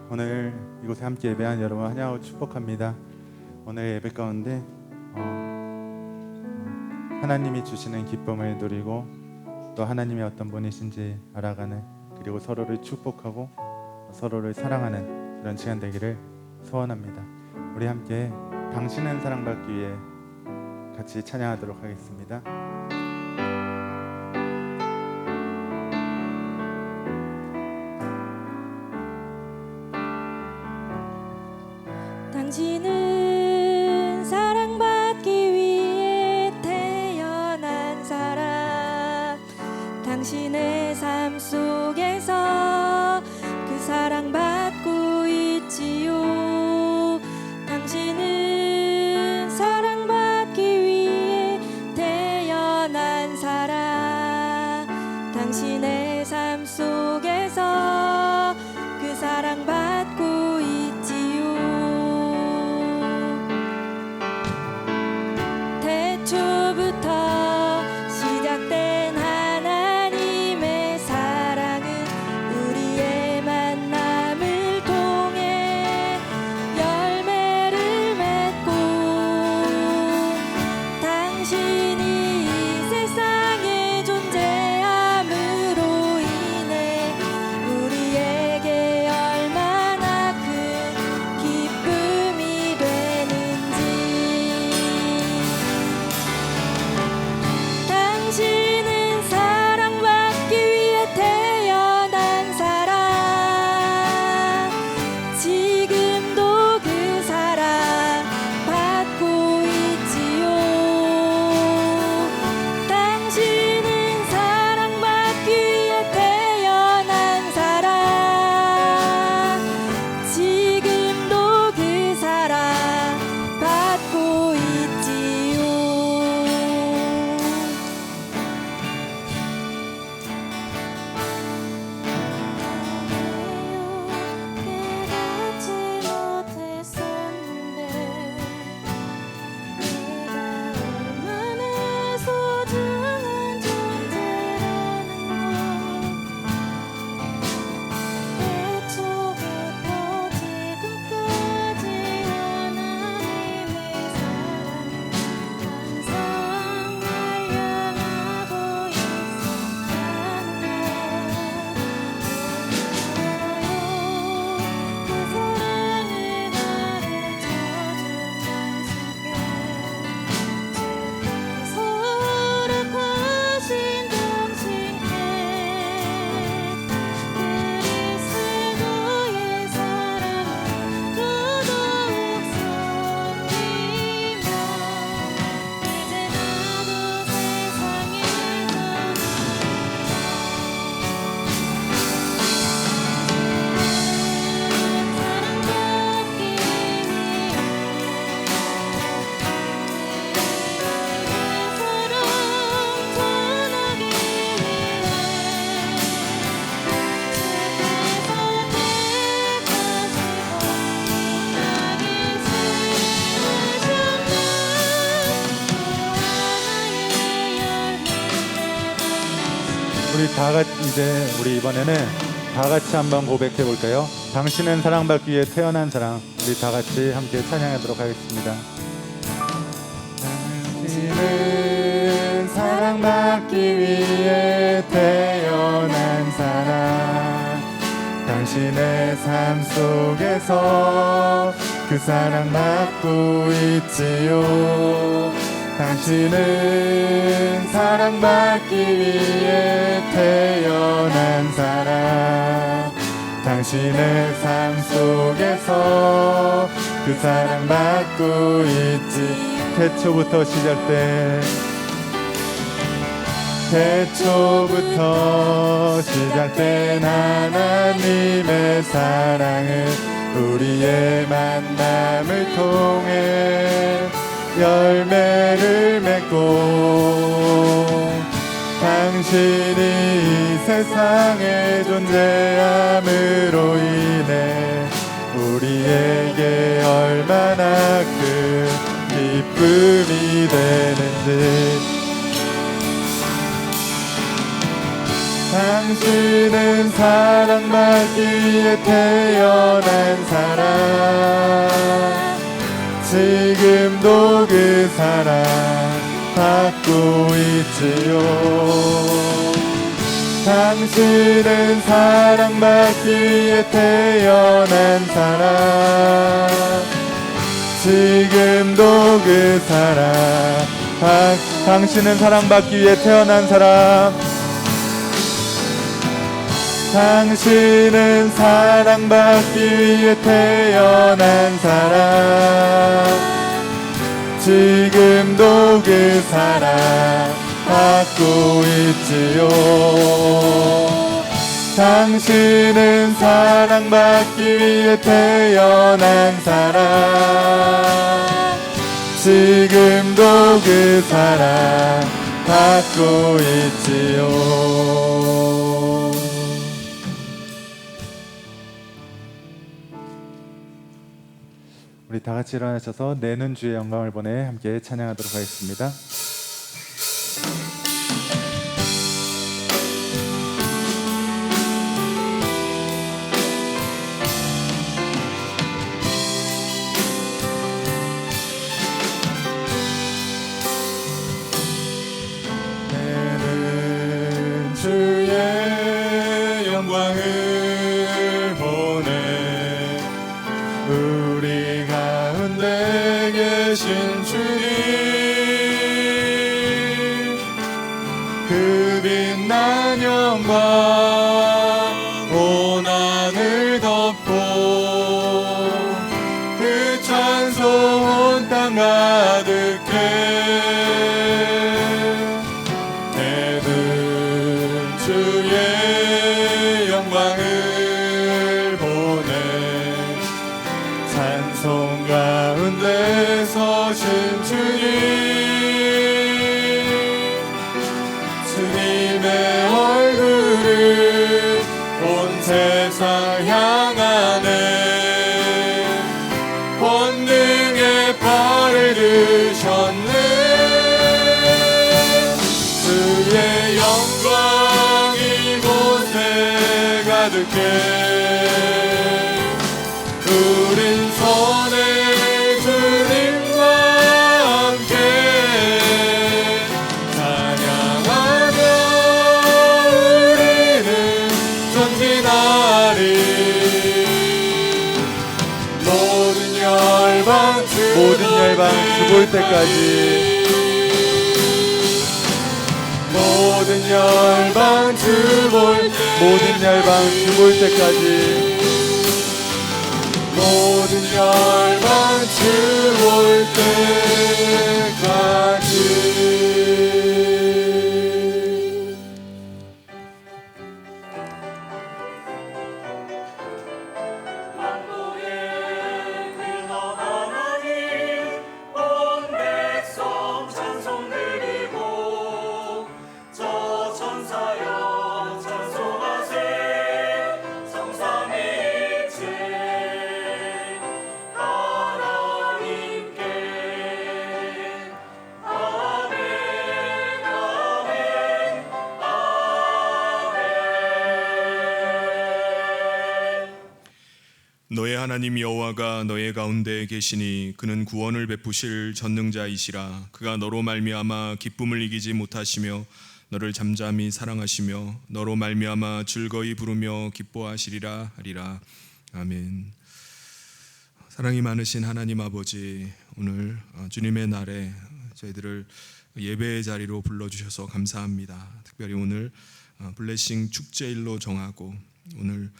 오늘 이곳에 함께 예배한 여러분 환영하고 축복합니다. 오늘 예배 가운데 하나님이 주시는 기쁨을 누리고 또 하나님이 어떤 분이신지 알아가는, 그리고 서로를 축복하고 서로를 사랑하는 그런 시간 되기를 소원합니다. 우리 함께 당신은 사랑받기 위해 같이 찬양하도록 하겠습니다. 당신은 사랑받기 위해 태어난 사람, 당신의 삶 속에서 그 사랑받고 있지요. 당신은 사랑받기 위해 태어난 사람, 당신의 삶 속에서 그 사랑받고 있지요. 태초부터 시작된 하나님의 사랑은 우리의 만남을 통해 열매를 맺고, 당신이 이 세상에 존재함으로 인해 우리에게 얼마나 큰 기쁨이 되는지. 당신은 사랑받기 위해 태어난 사람, 지금도 그 사랑 받고 있지요. 당신은 사랑받기 위해 태어난 사람, 지금도 그 사랑 받고 있지요. 깨닫지 못했었는데 내가 얼마나 소중한 존재라는 걸, 태초부터 지금까지 하나님의 사랑이 항상 날 향하고 있었다는 걸. 그 사랑을 가르쳐준 당신께 소락하신 당신께 그리스도의 사랑을 더더욱 섬기며, 이제 나도 세상에 우리 다 같이 우리 이번에는 다 같이 한번 고백해 볼까요? 당신은 사랑받기 위해 태어난 사람. 우리 다 같이 함께 찬양하도록 하겠습니다. 당신은 사랑받기 위해 태어난 사람, 당신의 삶 속에서 그 사랑받고 있지요. 당신은 사랑받기 위해 태어난 사람, 당신의 삶 속에서 그 사랑받고 있지. 태초부터 시작된 하나님의 사랑은 우리의 만남을 통해 열매를 맺고, 당신이 이 세상에 존재함으로 인해 우리에게 얼마나 큰 기쁨이 되는지. 당신은 사랑받기 위해 태어난 사람, 지금도 그 사랑 받고 있지요. 당신은 사랑받기 위해 태어난 사람, 지금도 그 사랑 당신은 사랑받기 위해 태어난 사람, 당신은 사랑받기 위해 태어난 사람, 지금도 그 사랑 받고 있지요. 당신은 사랑받기 위해 태어난 사람, 지금도 그 사랑 받고 있지요. 우리 다 같이 일어나셔서 내는 주의 영광을 보내 함께 찬양하도록 하겠습니다. 내는 주의 영광을 보내 우리 가운데 계신 주님, 그 빛난 영광 온 하늘 덮고 그 찬송 온 땅 가득해. 내는 주의 영광을 보내 찬송 가운데 서신 주님의 얼굴을 온 세상 향하네. 권능의 발을 드셨네. 주의 영광 이곳에 가득해. 우린 선의 주님과 함께 찬양하며 우리는 전진하리. 모든 열방 주 볼 때까지, 모든 열방 주 볼 때까지, 모든 열방 주 볼 때까지. 만국의 근원 하나님, 온 백성 찬송 드리고 저 천사여 찬송하세. 성삼위일체 하나님께 아멘 아멘 아멘. 너의 하나님 여호와가 너의 가운데 계시니 그는 구원을 베푸실 전능자이시라. 그가 너로 말미암아 기쁨을 이기지 못하시며 너를 잠잠히 사랑하시며 너로 말미암아 즐거이 부르며 기뻐하시리라 하리라. 아멘. 사랑이 많으신 하나님 아버지, 오늘 주님의 날에 저희들을 예배의 자리로 불러주셔서 감사합니다. 특별히 오늘 블레싱 축제일로 정하고 오늘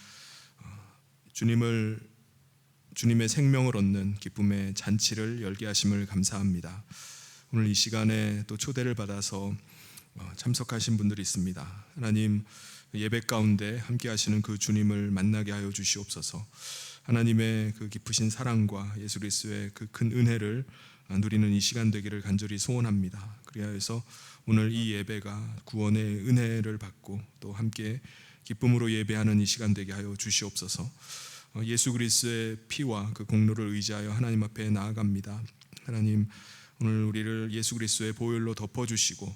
주님의 생명을 얻는 기쁨의 잔치를 열게 하심을 감사합니다. 오늘 이 시간에 또 초대를 받아서 참석하신 분들이 있습니다. 하나님, 예배 가운데 함께 하시는 그 주님을 만나게 하여 주시옵소서. 하나님의 그 깊으신 사랑과 예수 그리스도의 그 큰 은혜를 누리는 이 시간 되기를 간절히 소원합니다. 그리하여서 오늘 이 예배가 구원의 은혜를 받고 또 함께 기쁨으로 예배하는 이 시간 되게 하여 주시옵소서. 예수 그리스도의 피와 그 공로를 의지하여 하나님 앞에 나아갑니다. 하나님, 오늘 우리를 예수 그리스도의 보혈로 덮어주시고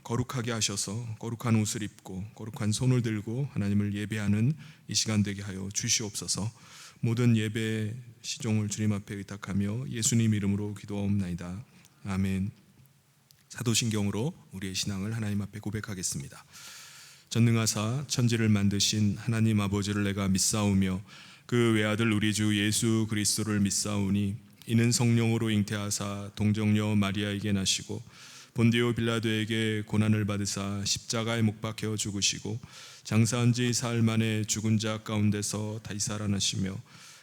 거룩하게 하셔서 거룩한 옷을 입고 거룩한 손을 들고 하나님을 예배하는 이 시간 되게 하여 주시옵소서. 모든 예배 시종을 주님 앞에 의탁하며 예수님 이름으로 기도하옵나이다. 아멘. 사도신경으로 우리의 신앙을 하나님 앞에 고백하겠습니다. 전능하사 천지를 만드신 하나님 아버지를 내가 믿사오며 그 외아들 우리 주 예수 그리스도를 믿사오니 이는 성령으로 잉태하사 동정녀 마리아에게 나시고 본디오 빌라도에게 고난을 받으사 십자가에 못 박혀 죽으시고 장사한 지 사흘 만에 죽은 자 가운데서 다시 살아나시며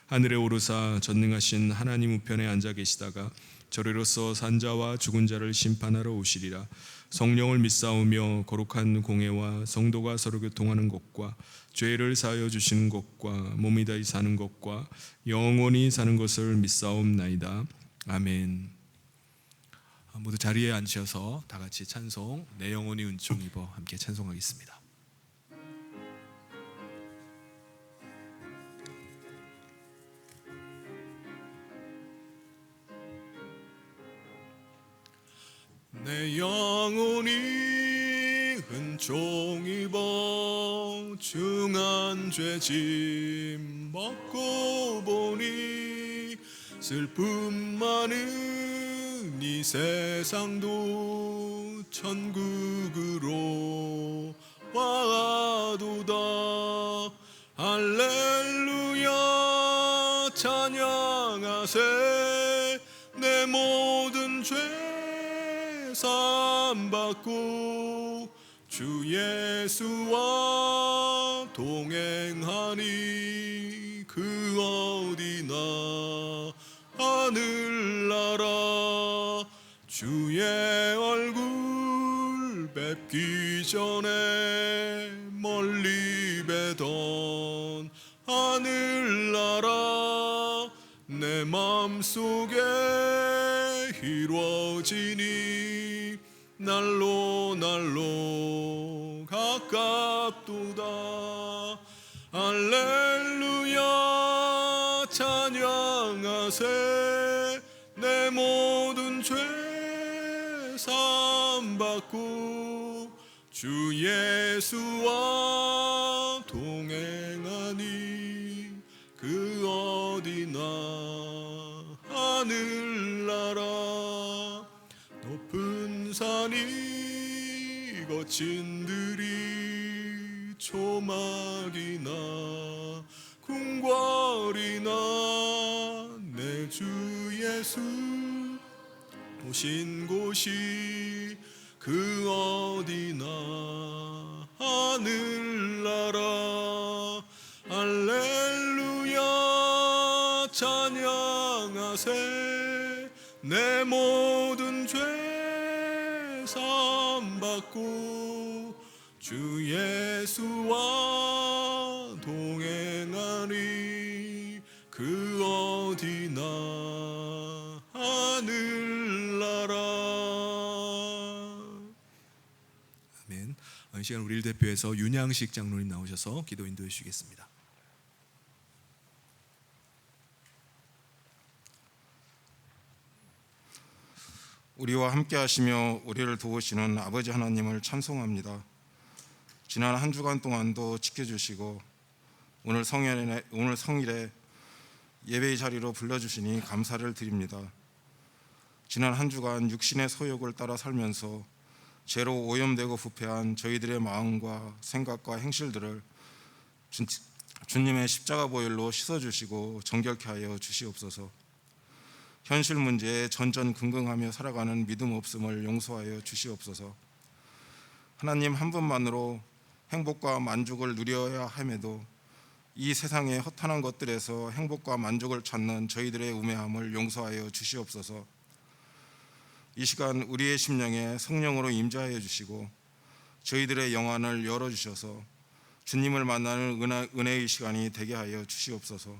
하늘에 오르사 전능하신 하나님 우편에 앉아 계시다가 저리로서 산자와 죽은 자를 심판하러 오시리라. 성령을 믿사오며 거룩한 공회와 성도가 서로 교통하는 것과 죄를 사하여 주시는 것과 몸이 다시 사는 것과 영원히 사는 것을 믿사옵나이다. 아멘. 모두 자리에 앉으셔서 다 같이 찬송 내 영혼이 은총 입어 함께 찬송하겠습니다. 내 영혼이 은총 입어 중한 죄짐 벗고 보니 슬픔 많은 이 세상도 천국으로 와도다. 할렐루야 찬양하세. 내 모든 죄 사함받고 주 예수와 동행하니 그 어디나 하늘나라. 주의 얼굴 뵙기 전에 멀리 뵈던 하늘나라. 내 맘속에 이루어지니 날로 날로 가깝도다. 할렐루야 찬양하세. 내 모든 죄 사함받고 주 예수와 동행하니 그 어디나 하늘나라. 높은 산이 거친 들이 초막이나 궁궐이나 내 주 예수 오신 곳이 그 어디나 하늘나라. 할렐루야 찬양하세. 내 모든 죄 사함받고 주 예수와 동행하니 그 어디나 하늘나라. 아멘. 이 시간 우리를 대표해서 윤양식 장로님 나오셔서 기도 인도해 주시겠습니다. 우리와 함께 하시며 우리를 도우시는 아버지 하나님을 찬송합니다. 지난 한 주간 동안도 지켜주시고 오늘 성일에 예배의 자리로 불러주시니 감사를 드립니다. 지난 한 주간 육신의 소욕을 따라 살면서 죄로 오염되고 부패한 저희들의 마음과 생각과 행실들을 주님의 십자가 보혈로 씻어주시고 정결케 하여 주시옵소서. 현실 문제에 전전긍긍하며 살아가는 믿음 없음을 용서하여 주시옵소서. 하나님 한 분만으로 행복과 만족을 누려야 함에도 이 세상의 허탄한 것들에서 행복과 만족을 찾는 저희들의 우매함을 용서하여 주시옵소서. 이 시간 우리의 심령에 성령으로 임재하여 주시고 저희들의 영안을 열어주셔서 주님을 만나는 은혜의 시간이 되게 하여 주시옵소서.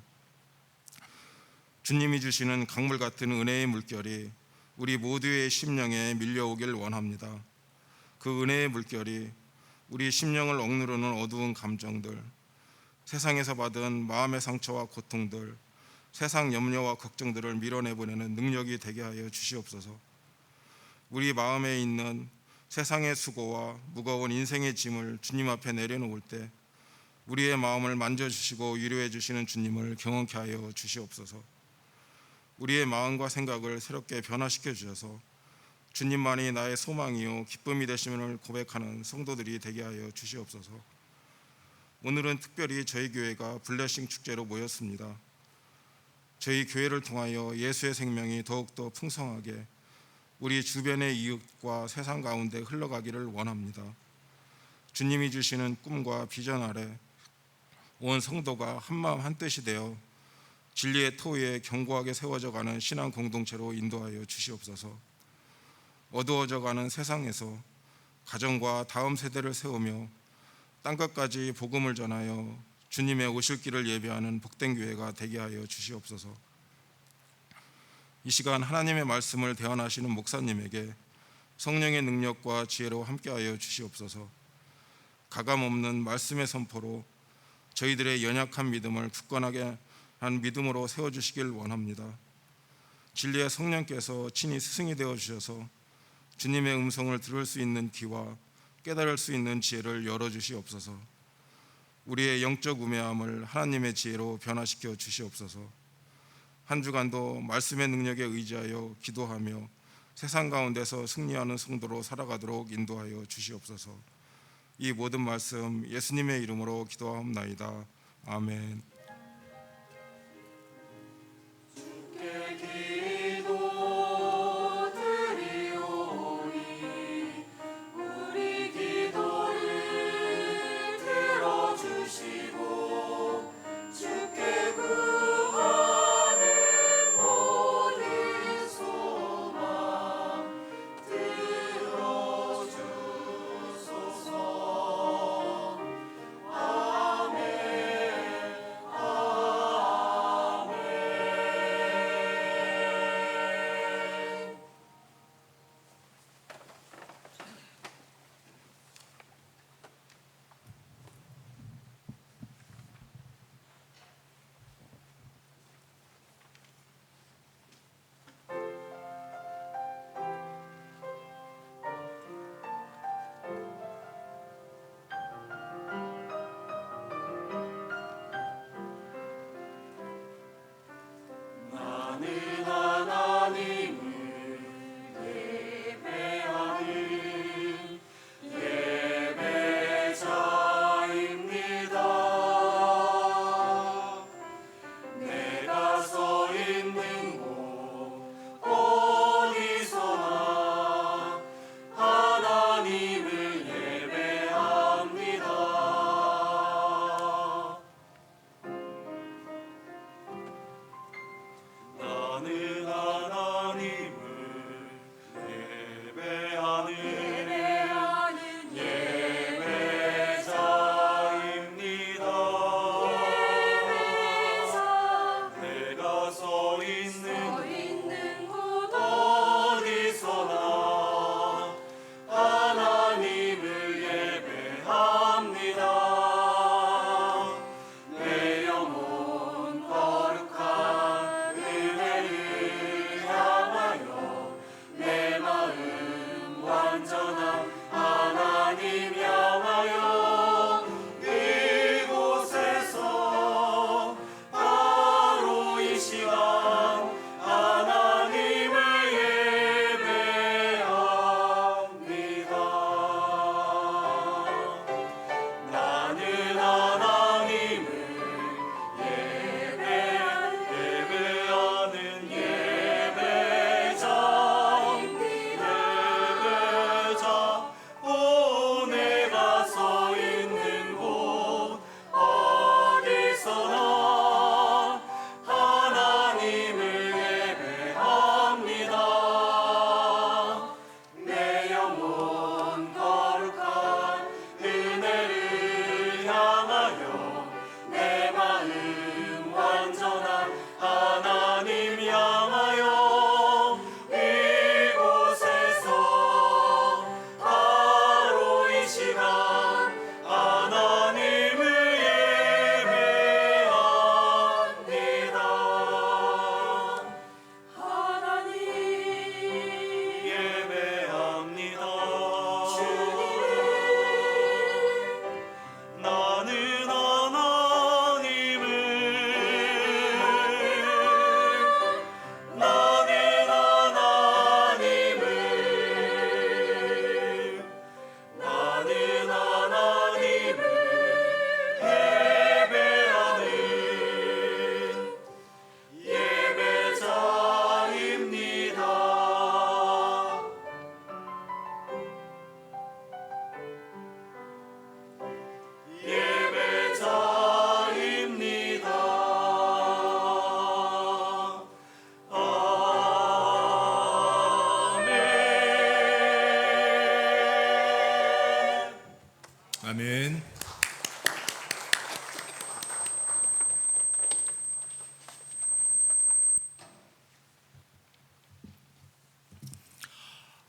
주님이 주시는 강물 같은 은혜의 물결이 우리 모두의 심령에 밀려오길 원합니다. 그 은혜의 물결이 우리 심령을 억누르는 어두운 감정들, 세상에서 받은 마음의 상처와 고통들, 세상 염려와 걱정들을 밀어내보내는 능력이 되게 하여 주시옵소서. 우리 마음에 있는 세상의 수고와 무거운 인생의 짐을 주님 앞에 내려놓을 때 우리의 마음을 만져주시고 위로해 주시는 주님을 경험케 하여 주시옵소서. 우리의 마음과 생각을 새롭게 변화시켜 주셔서 주님만이 나의 소망이요 기쁨이 되심을 고백하는 성도들이 되게 하여 주시옵소서. 오늘은 특별히 저희 교회가 블레싱 축제로 모였습니다. 저희 교회를 통하여 예수의 생명이 더욱더 풍성하게 우리 주변의 이웃과 세상 가운데 흘러가기를 원합니다. 주님이 주시는 꿈과 비전 아래 온 성도가 한마음 한뜻이 되어 진리의 토위에 견고하게 세워져 가는 신앙 공동체로 인도하여 주시옵소서. 어두워져 가는 세상에서 가정과 다음 세대를 세우며 땅끝까지 복음을 전하여 주님의 오실 길을 예배하는 복된 교회가 되게 하여 주시옵소서. 이 시간 하나님의 말씀을 대언하시는 목사님에게 성령의 능력과 지혜로 함께하여 주시옵소서. 가감없는 말씀의 선포로 저희들의 연약한 믿음을 굳건하게 한 믿음으로 세워주시길 원합니다. 진리의 성령께서 친히 스승이 되어주셔서 주님의 음성을 들을 수 있는 귀와 깨달을 수 있는 지혜를 열어주시옵소서. 우리의 영적 우매함을 하나님의 지혜로 변화시켜 주시옵소서. 한 주간도 말씀의 능력에 의지하여 기도하며 세상 가운데서 승리하는 성도로 살아가도록 인도하여 주시옵소서. 이 모든 말씀 예수님의 이름으로 기도하옵나이다. 아멘. 우리 기도를 들어주시고 주께 구하는 모든 소망 들어주소서. 아멘.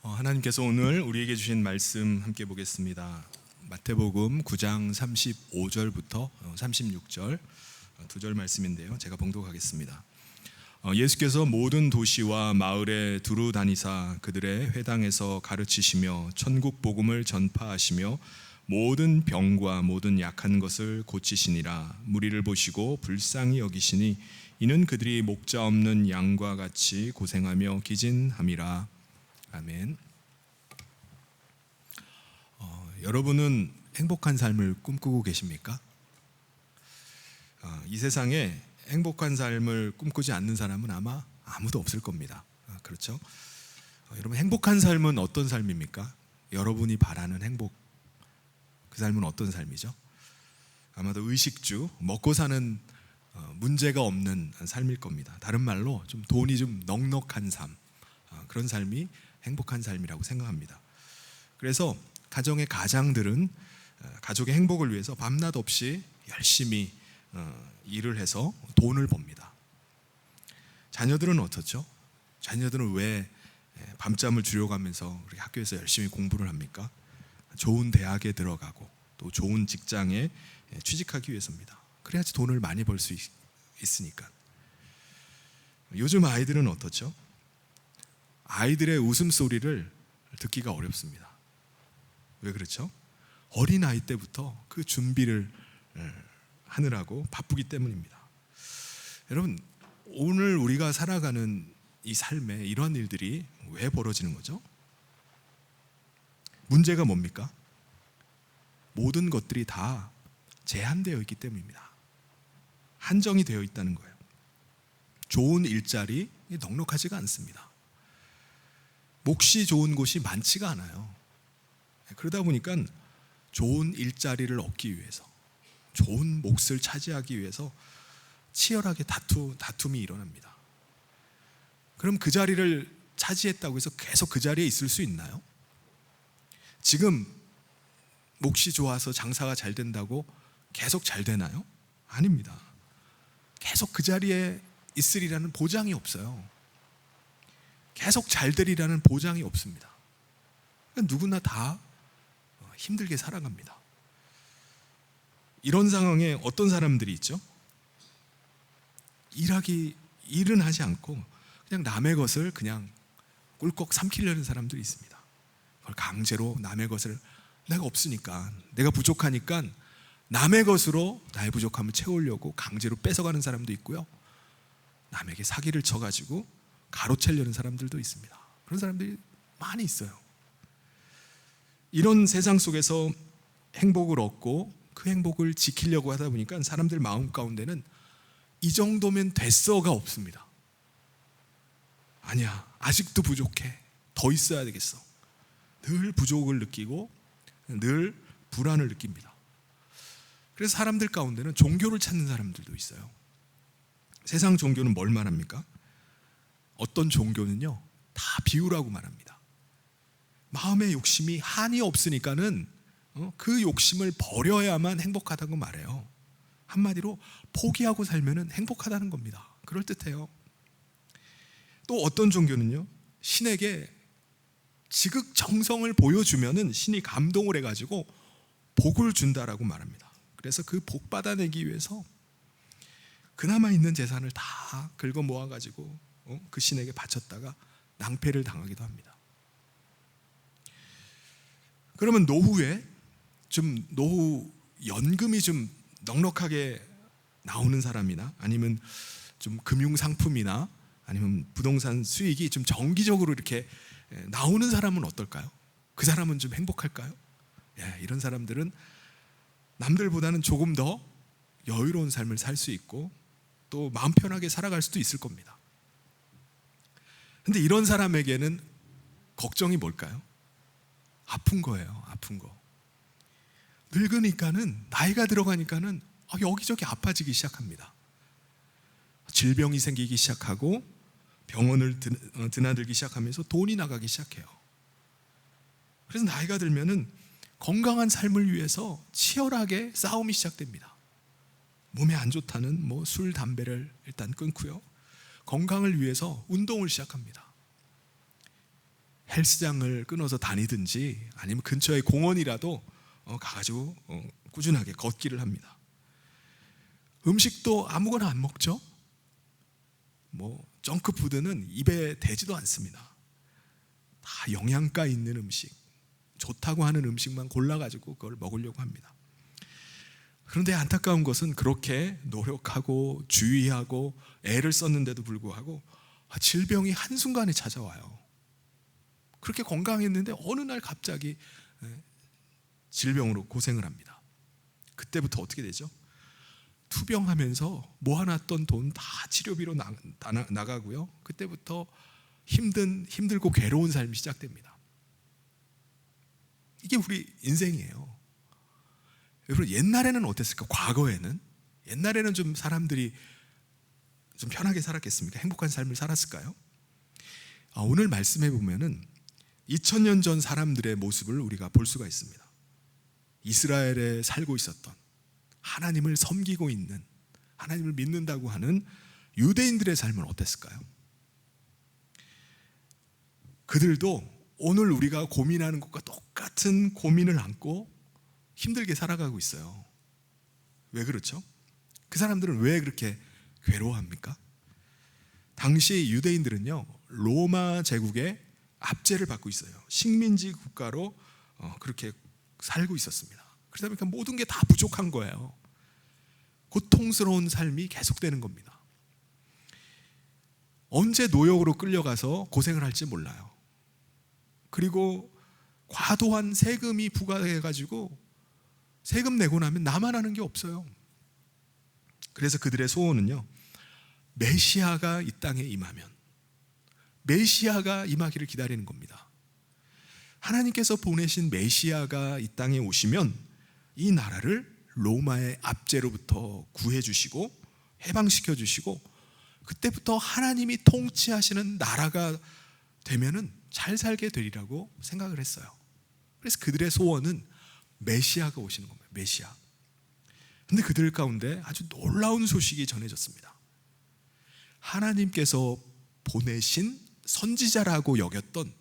하나님께서 오늘 우리에게 주신 말씀 함께 보겠습니다. 마태복음 9장 35절부터 36절 두 절 말씀인데요. 제가 봉독하겠습니다. 예수께서 모든 도시와 마을에 두루 다니사 그들의 회당에서 가르치시며 천국 복음을 전파하시며 모든 병과 모든 약한 것을 고치시니라. 무리를 보시고 불쌍히 여기시니 이는 그들이 목자 없는 양과 같이 고생하며 기진함이라. 아멘. 여러분은 행복한 삶을 꿈꾸고 계십니까? 이 세상에 행복한 삶을 꿈꾸지 않는 사람은 아마 아무도 없을 겁니다. 그렇죠? 여러분, 행복한 삶은 어떤 삶입니까? 여러분이 바라는 행복, 그 삶은 어떤 삶이죠? 아마도 의식주, 먹고 사는 문제가 없는 삶일 겁니다. 다른 말로 좀 돈이 좀 넉넉한 삶, 그런 삶이 행복한 삶이라고 생각합니다. 그래서 가정의 가장들은 가족의 행복을 위해서 밤낮 없이 열심히 일을 해서 돈을 법니다. 자녀들은 어떻죠? 자녀들은 왜 밤잠을 줄여가면서 우리 학교에서 열심히 공부를 합니까? 좋은 대학에 들어가고 또 좋은 직장에 취직하기 위해서입니다. 그래야지 돈을 많이 벌 수 있으니까. 요즘 아이들은 어떻죠? 아이들의 웃음소리를 듣기가 어렵습니다. 왜 그렇죠? 어린 아이 때부터 그 준비를 하느라고 바쁘기 때문입니다. 여러분, 오늘 우리가 살아가는 이 삶에 이러한 일들이 왜 벌어지는 거죠? 문제가 뭡니까? 모든 것들이 다 제한되어 있기 때문입니다. 한정이 되어 있다는 거예요. 좋은 일자리 넉넉하지가 않습니다. 몫이 좋은 곳이 많지가 않아요. 그러다 보니까 좋은 일자리를 얻기 위해서, 좋은 몫을 차지하기 위해서 치열하게 다툼이 일어납니다. 그럼 그 자리를 차지했다고 해서 계속 그 자리에 있을 수 있나요? 지금 몫이 좋아서 장사가 잘 된다고 계속 잘 되나요? 아닙니다. 계속 그 자리에 있으리라는 보장이 없어요. 계속 잘 되리라는 보장이 없습니다. 누구나 다 힘들게 살아갑니다. 이런 상황에 어떤 사람들이 있죠? 일은 하지 않고 그냥 남의 것을 그냥 꿀꺽 삼키려는 사람들이 있습니다. 그걸 강제로 남의 것을, 내가 없으니까, 내가 부족하니까 남의 것으로 나의 부족함을 채우려고 강제로 뺏어가는 사람도 있고요. 남에게 사기를 쳐가지고 가로채려는 사람들도 있습니다. 그런 사람들이 많이 있어요. 이런 세상 속에서 행복을 얻고 그 행복을 지키려고 하다 보니까 사람들 마음 가운데는 이 정도면 됐어가 없습니다. 아니야, 아직도 부족해, 더 있어야 되겠어. 늘 부족을 느끼고 늘 불안을 느낍니다. 그래서 사람들 가운데는 종교를 찾는 사람들도 있어요. 세상 종교는 뭘 말합니까? 어떤 종교는요, 다 비우라고 말합니다. 마음의 욕심이 한이 없으니까는 그 욕심을 버려야만 행복하다고 말해요. 한마디로 포기하고 살면 행복하다는 겁니다. 그럴듯해요. 또 어떤 종교는요, 신에게 지극정성을 보여주면은 신이 감동을 해가지고 복을 준다라고 말합니다. 그래서 그 복 받아내기 위해서 그나마 있는 재산을 다 긁어 모아가지고 그 신에게 바쳤다가 낭패를 당하기도 합니다. 그러면 노후에 노후 연금이 좀 넉넉하게 나오는 사람이나 아니면 좀 금융 상품이나 아니면 부동산 수익이 좀 정기적으로 이렇게 나오는 사람은 어떨까요? 그 사람은 좀 행복할까요? 이런 사람들은 남들보다는 조금 더 여유로운 삶을 살 수 있고 또 마음 편하게 살아갈 수도 있을 겁니다. 근데 이런 사람에게는 걱정이 뭘까요? 아픈 거예요. 아픈 거. 늙으니까는, 나이가 들어가니까는 여기저기 아파지기 시작합니다. 질병이 생기기 시작하고 병원을 드나들기 시작하면서 돈이 나가기 시작해요. 그래서 나이가 들면은 건강한 삶을 위해서 치열하게 싸움이 시작됩니다. 몸에 안 좋다는 술, 담배를 일단 끊고요, 건강을 위해서 운동을 시작합니다. 헬스장을 끊어서 다니든지 아니면 근처에 공원이라도 가가지고 꾸준하게 걷기를 합니다. 음식도 아무거나 안 먹죠. 뭐 정크푸드는 입에 대지도 않습니다. 다 영양가 있는 음식, 좋다고 하는 음식만 골라가지고 그걸 먹으려고 합니다. 그런데 안타까운 것은 그렇게 노력하고 주의하고 애를 썼는데도 불구하고 질병이 한순간에 찾아와요. 그렇게 건강했는데 어느 날 갑자기 질병으로 고생을 합니다. 그때부터 어떻게 되죠? 투병하면서 모아놨던 돈 다 치료비로 나가고요. 그때부터 힘들고 괴로운 삶이 시작됩니다. 이게 우리 인생이에요. 여러분, 옛날에는 어땠을까? 과거에는 옛날에는 좀 사람들이 좀 편하게 살았겠습니까? 행복한 삶을 살았을까요? 오늘 말씀해 보면은 2000년 전 사람들의 모습을 우리가 볼 수가 있습니다. 이스라엘에 살고 있었던, 하나님을 섬기고 있는, 하나님을 믿는다고 하는 유대인들의 삶은 어땠을까요? 그들도 오늘 우리가 고민하는 것과 똑같은 고민을 안고 힘들게 살아가고 있어요. 왜 그렇죠? 그 사람들은 왜 그렇게 괴로워합니까? 당시 유대인들은요, 로마 제국의 압제를 받고 있어요. 식민지 국가로 그렇게 살고 있었습니다. 그러다 보니까 모든 게 다 부족한 거예요. 고통스러운 삶이 계속되는 겁니다. 언제 노역으로 끌려가서 고생을 할지 몰라요. 그리고 과도한 세금이 부과해가지고 세금 내고 나면 나만 하는 게 없어요. 그래서 그들의 소원은요, 메시아가 이 땅에 임하면, 메시아가 임하기를 기다리는 겁니다. 하나님께서 보내신 메시아가 이 땅에 오시면 이 나라를 로마의 압제로부터 구해주시고 해방시켜 주시고 그때부터 하나님이 통치하시는 나라가 되면은 잘 살게 되리라고 생각을 했어요. 그래서 그들의 소원은 메시아가 오시는 겁니다. 메시아. 근데 그들 가운데 아주 놀라운 소식이 전해졌습니다. 하나님께서 보내신 선지자라고 여겼던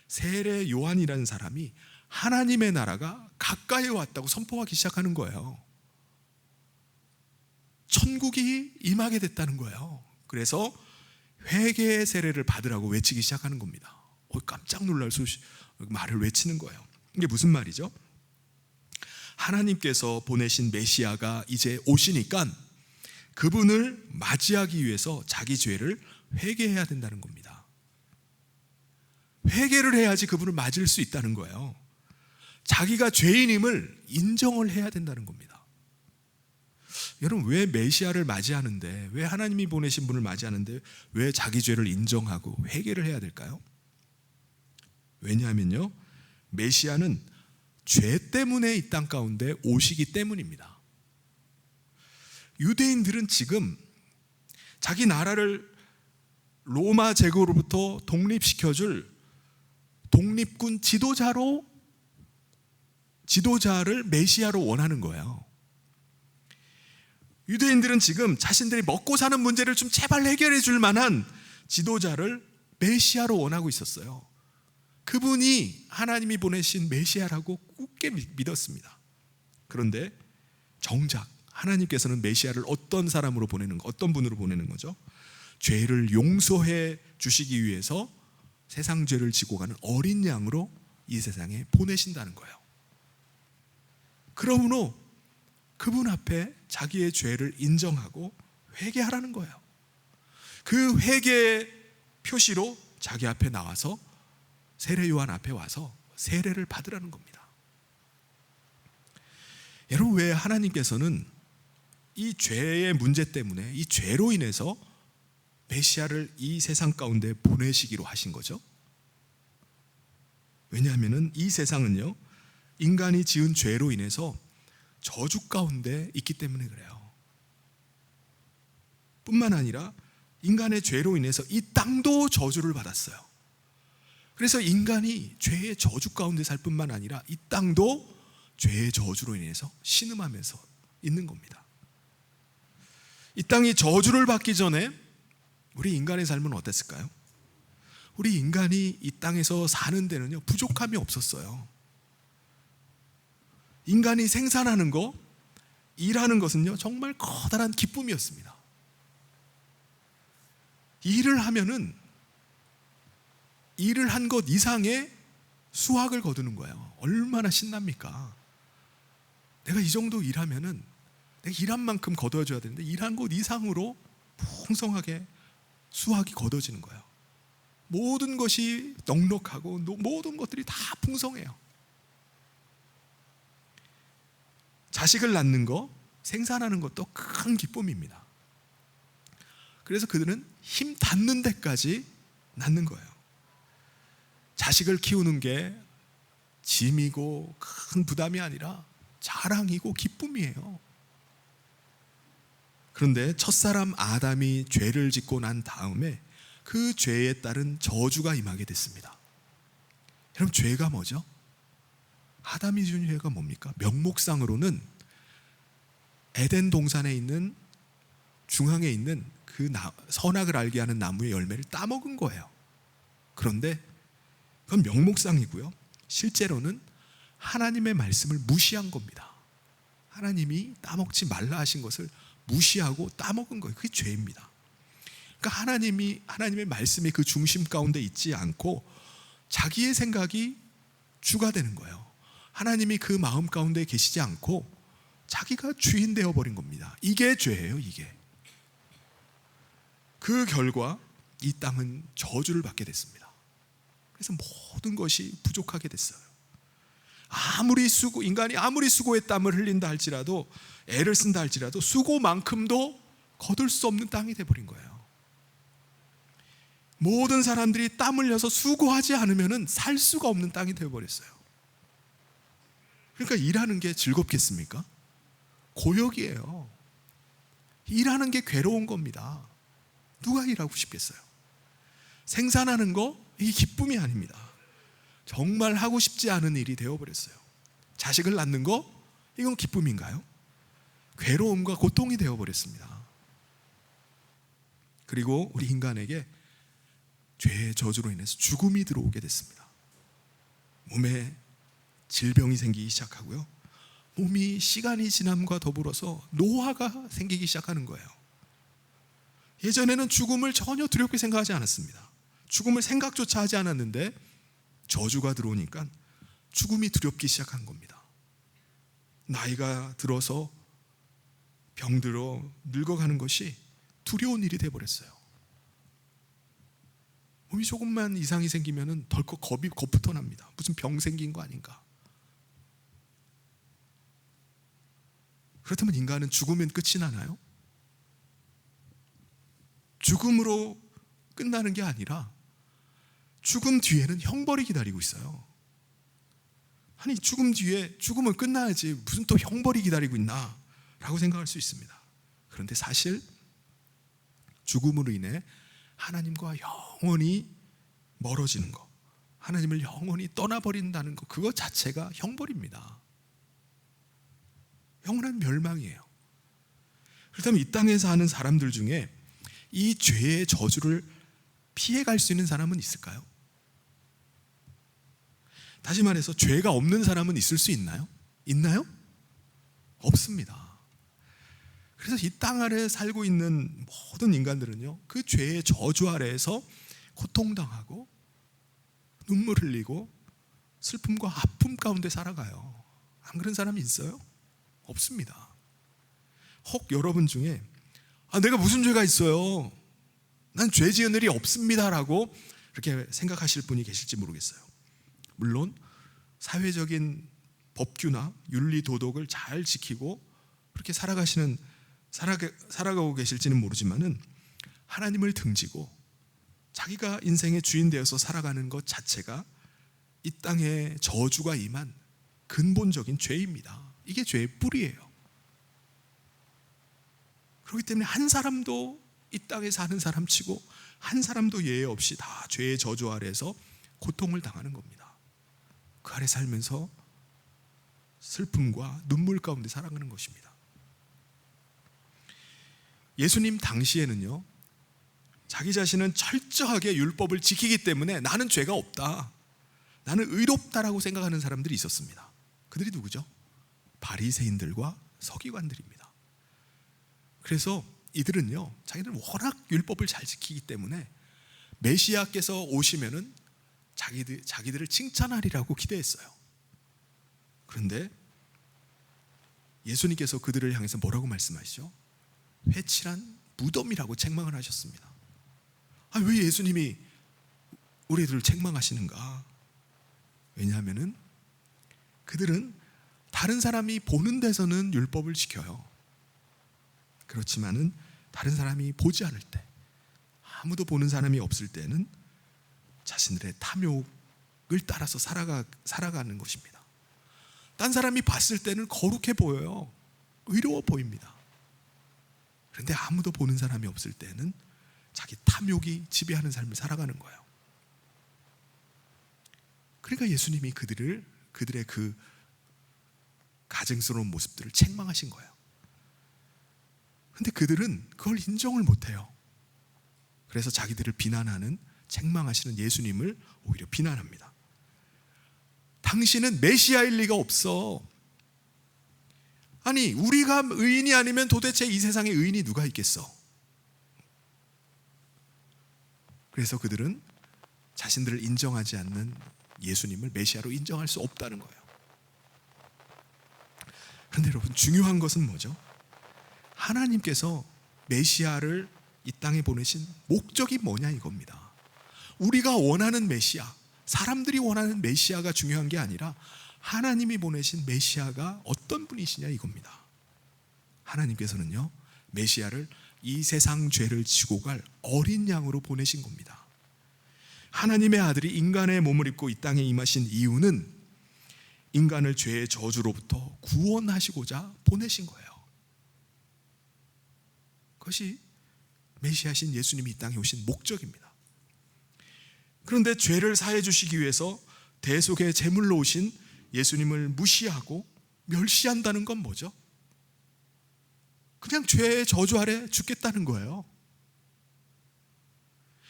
세례 요한이라는 사람이 하나님의 나라가 가까이 왔다고 선포하기 시작하는 거예요. 천국이 임하게 됐다는 거예요. 그래서 회개의 세례를 받으라고 외치기 시작하는 겁니다. 깜짝 놀랄 말을 외치는 거예요. 이게 무슨 말이죠? 하나님께서 보내신 메시아가 이제 오시니까 그분을 맞이하기 위해서 자기 죄를 회개해야 된다는 겁니다. 회개를 해야지 그분을 맞을 수 있다는 거예요. 자기가 죄인임을 인정을 해야 된다는 겁니다. 여러분, 왜 메시아를 맞이하는데, 왜 하나님이 보내신 분을 맞이하는데 왜 자기 죄를 인정하고 회개를 해야 될까요? 왜냐하면요, 메시아는 죄 때문에 이 땅 가운데 오시기 때문입니다. 유대인들은 지금 자기 나라를 로마 제국으로부터 독립시켜줄 독립군 지도자를 메시아로 원하는 거예요. 유대인들은 지금 자신들이 먹고 사는 문제를 좀 제발 해결해 줄 만한 지도자를 메시아로 원하고 있었어요. 그분이 하나님이 보내신 메시아라고 굳게 믿었습니다. 그런데 정작 하나님께서는 메시아를 어떤 사람으로 어떤 분으로 보내는 거죠? 죄를 용서해 주시기 위해서 세상 죄를 지고 가는 어린 양으로 이 세상에 보내신다는 거예요. 그러므로 그분 앞에 자기의 죄를 인정하고 회개하라는 거예요. 그 회개의 표시로 자기 앞에 나와서 세례 요한 앞에 와서 세례를 받으라는 겁니다. 여러분, 왜 하나님께서는 이 죄의 문제 때문에, 이 죄로 인해서 메시아를 이 세상 가운데 보내시기로 하신 거죠? 왜냐하면 이 세상은요, 인간이 지은 죄로 인해서 저주 가운데 있기 때문에 그래요. 뿐만 아니라 인간의 죄로 인해서 이 땅도 저주를 받았어요. 그래서 인간이 죄의 저주 가운데 살 뿐만 아니라 이 땅도 죄의 저주로 인해서 신음하면서 있는 겁니다. 이 땅이 저주를 받기 전에 우리 인간의 삶은 어땠을까요? 우리 인간이 이 땅에서 사는 데는요, 부족함이 없었어요. 인간이 생산하는 거, 일하는 것은요, 정말 커다란 기쁨이었습니다. 일을 하면은 일을 한 것 이상의 수확을 거두는 거예요. 얼마나 신납니까? 내가 이 정도 일하면은 내가 일한 만큼 거둬줘야 되는데 일한 것 이상으로 풍성하게 수확이 거둬지는 거예요. 모든 것이 넉넉하고 모든 것들이 다 풍성해요. 자식을 낳는 거, 생산하는 것도 큰 기쁨입니다. 그래서 그들은 힘 닿는 데까지 낳는 거예요. 자식을 키우는 게 짐이고 큰 부담이 아니라 자랑이고 기쁨이에요. 그런데 첫사람 아담이 죄를 짓고 난 다음에 그 죄에 따른 저주가 임하게 됐습니다. 여러분, 죄가 뭐죠? 아담이 지은 죄가 뭡니까? 명목상으로는 에덴 동산에 있는 중앙에 있는 그 선악을 알게 하는 나무의 열매를 따먹은 거예요. 그런데 그건 명목상이고요, 실제로는 하나님의 말씀을 무시한 겁니다. 하나님이 따먹지 말라 하신 것을 무시하고 따먹은 거예요. 그게 죄입니다. 그러니까 하나님의 말씀이 그 중심 가운데 있지 않고 자기의 생각이 주가 되는 거예요. 하나님이 그 마음 가운데 계시지 않고 자기가 주인 되어 버린 겁니다. 이게 죄예요, 이게. 그 결과 이 땅은 저주를 받게 됐습니다. 그래서 모든 것이 부족하게 됐어요. 인간이 아무리 수고의 땀을 흘린다 할지라도, 애를 쓴다 할지라도 수고만큼도 거둘 수 없는 땅이 돼버린 거예요. 모든 사람들이 땀 흘려서 수고하지 않으면 살 수가 없는 땅이 되어버렸어요. 그러니까 일하는 게 즐겁겠습니까? 고역이에요. 일하는 게 괴로운 겁니다. 누가 일하고 싶겠어요? 생산하는 거, 이게 기쁨이 아닙니다. 정말 하고 싶지 않은 일이 되어버렸어요. 자식을 낳는 거, 이건 기쁨인가요? 괴로움과 고통이 되어버렸습니다. 그리고 우리 인간에게 죄의 저주로 인해서 죽음이 들어오게 됐습니다. 몸에 질병이 생기기 시작하고요, 몸이 시간이 지남과 더불어서 노화가 생기기 시작하는 거예요. 예전에는 죽음을 전혀 두렵게 생각하지 않았습니다. 죽음을 생각조차 하지 않았는데 저주가 들어오니까 죽음이 두렵기 시작한 겁니다. 나이가 들어서 병들어 늙어가는 것이 두려운 일이 되어버렸어요. 몸이 조금만 이상이 생기면 덜컥 겁부터 납니다. 무슨 병 생긴 거 아닌가. 그렇다면 인간은 죽으면 끝이 나나요? 죽음으로 끝나는 게 아니라 죽음 뒤에는 형벌이 기다리고 있어요. 아니, 죽음 뒤에, 죽음은 끝나야지 무슨 또 형벌이 기다리고 있나 라고 생각할 수 있습니다. 그런데 사실 죽음으로 인해 하나님과 영원히 멀어지는 것, 하나님을 영원히 떠나버린다는 것, 그것 자체가 형벌입니다. 영원한 멸망이에요. 그렇다면 이 땅에 사는 사람들 중에 이 죄의 저주를 피해갈 수 있는 사람은 있을까요? 다시 말해서 죄가 없는 사람은 있을 수 있나요? 있나요? 없습니다. 그래서 이 땅 아래 살고 있는 모든 인간들은요, 그 죄의 저주 아래에서 고통당하고 눈물 흘리고 슬픔과 아픔 가운데 살아가요. 안 그런 사람이 있어요? 없습니다. 혹 여러분 중에 내가 무슨 죄가 있어요? 난 죄 지은 일이 없습니다라고 그렇게 생각하실 분이 계실지 모르겠어요. 물론 사회적인 법규나 윤리 도덕을 잘 지키고 그렇게 살아가고 계실지는 모르지만은 하나님을 등지고 자기가 인생의 주인 되어서 살아가는 것 자체가 이 땅에 저주가 임한 근본적인 죄입니다. 이게 죄의 뿌리예요. 그렇기 때문에 한 사람도 이 땅에 사는 사람치고 한 사람도 예외 없이 다 죄의 저주 아래에서 고통을 당하는 겁니다. 그 아래 살면서 슬픔과 눈물 가운데 살아가는 것입니다. 예수님 당시에는요, 자기 자신은 철저하게 율법을 지키기 때문에 나는 죄가 없다, 나는 의롭다라고 생각하는 사람들이 있었습니다. 그들이 누구죠? 바리새인들과 서기관들입니다. 그래서 이들은요, 자기들 워낙 율법을 잘 지키기 때문에 메시아께서 오시면은 자기들을 칭찬하리라고 기대했어요. 그런데 예수님께서 그들을 향해서 뭐라고 말씀하시죠? 회칠한 무덤이라고 책망을 하셨습니다. 왜 예수님이 우리들을 책망하시는가? 왜냐하면은 그들은 다른 사람이 보는 데서는 율법을 지켜요. 그렇지만은 다른 사람이 보지 않을 때, 아무도 보는 사람이 없을 때는 자신들의 탐욕을 따라서 살아가는 것입니다. 딴 사람이 봤을 때는 거룩해 보여요. 의로워 보입니다. 그런데 아무도 보는 사람이 없을 때는 자기 탐욕이 지배하는 삶을 살아가는 거예요. 그러니까 예수님이 그들의 그 가증스러운 모습들을 책망하신 거예요. 근데 그들은 그걸 인정을 못해요. 그래서 자기들을 비난하는, 책망하시는 예수님을 오히려 비난합니다. 당신은 메시아일 리가 없어. 아니, 우리가 의인이 아니면 도대체 이 세상에 의인이 누가 있겠어? 그래서 그들은 자신들을 인정하지 않는 예수님을 메시아로 인정할 수 없다는 거예요. 그런데 여러분, 중요한 것은 뭐죠? 하나님께서 메시아를 이 땅에 보내신 목적이 뭐냐 이겁니다. 우리가 원하는 메시아, 사람들이 원하는 메시아가 중요한 게 아니라 하나님이 보내신 메시아가 어떤 분이시냐 이겁니다. 하나님께서는요, 메시아를 이 세상 죄를 지고 갈 어린 양으로 보내신 겁니다. 하나님의 아들이 인간의 몸을 입고 이 땅에 임하신 이유는 인간을 죄의 저주로부터 구원하시고자 보내신 거예요. 그것이 메시아신 예수님이 이 땅에 오신 목적입니다. 그런데 죄를 사해 주시기 위해서 대속의 제물로 오신 예수님을 무시하고 멸시한다는 건 뭐죠? 그냥 죄의 저주 아래 죽겠다는 거예요.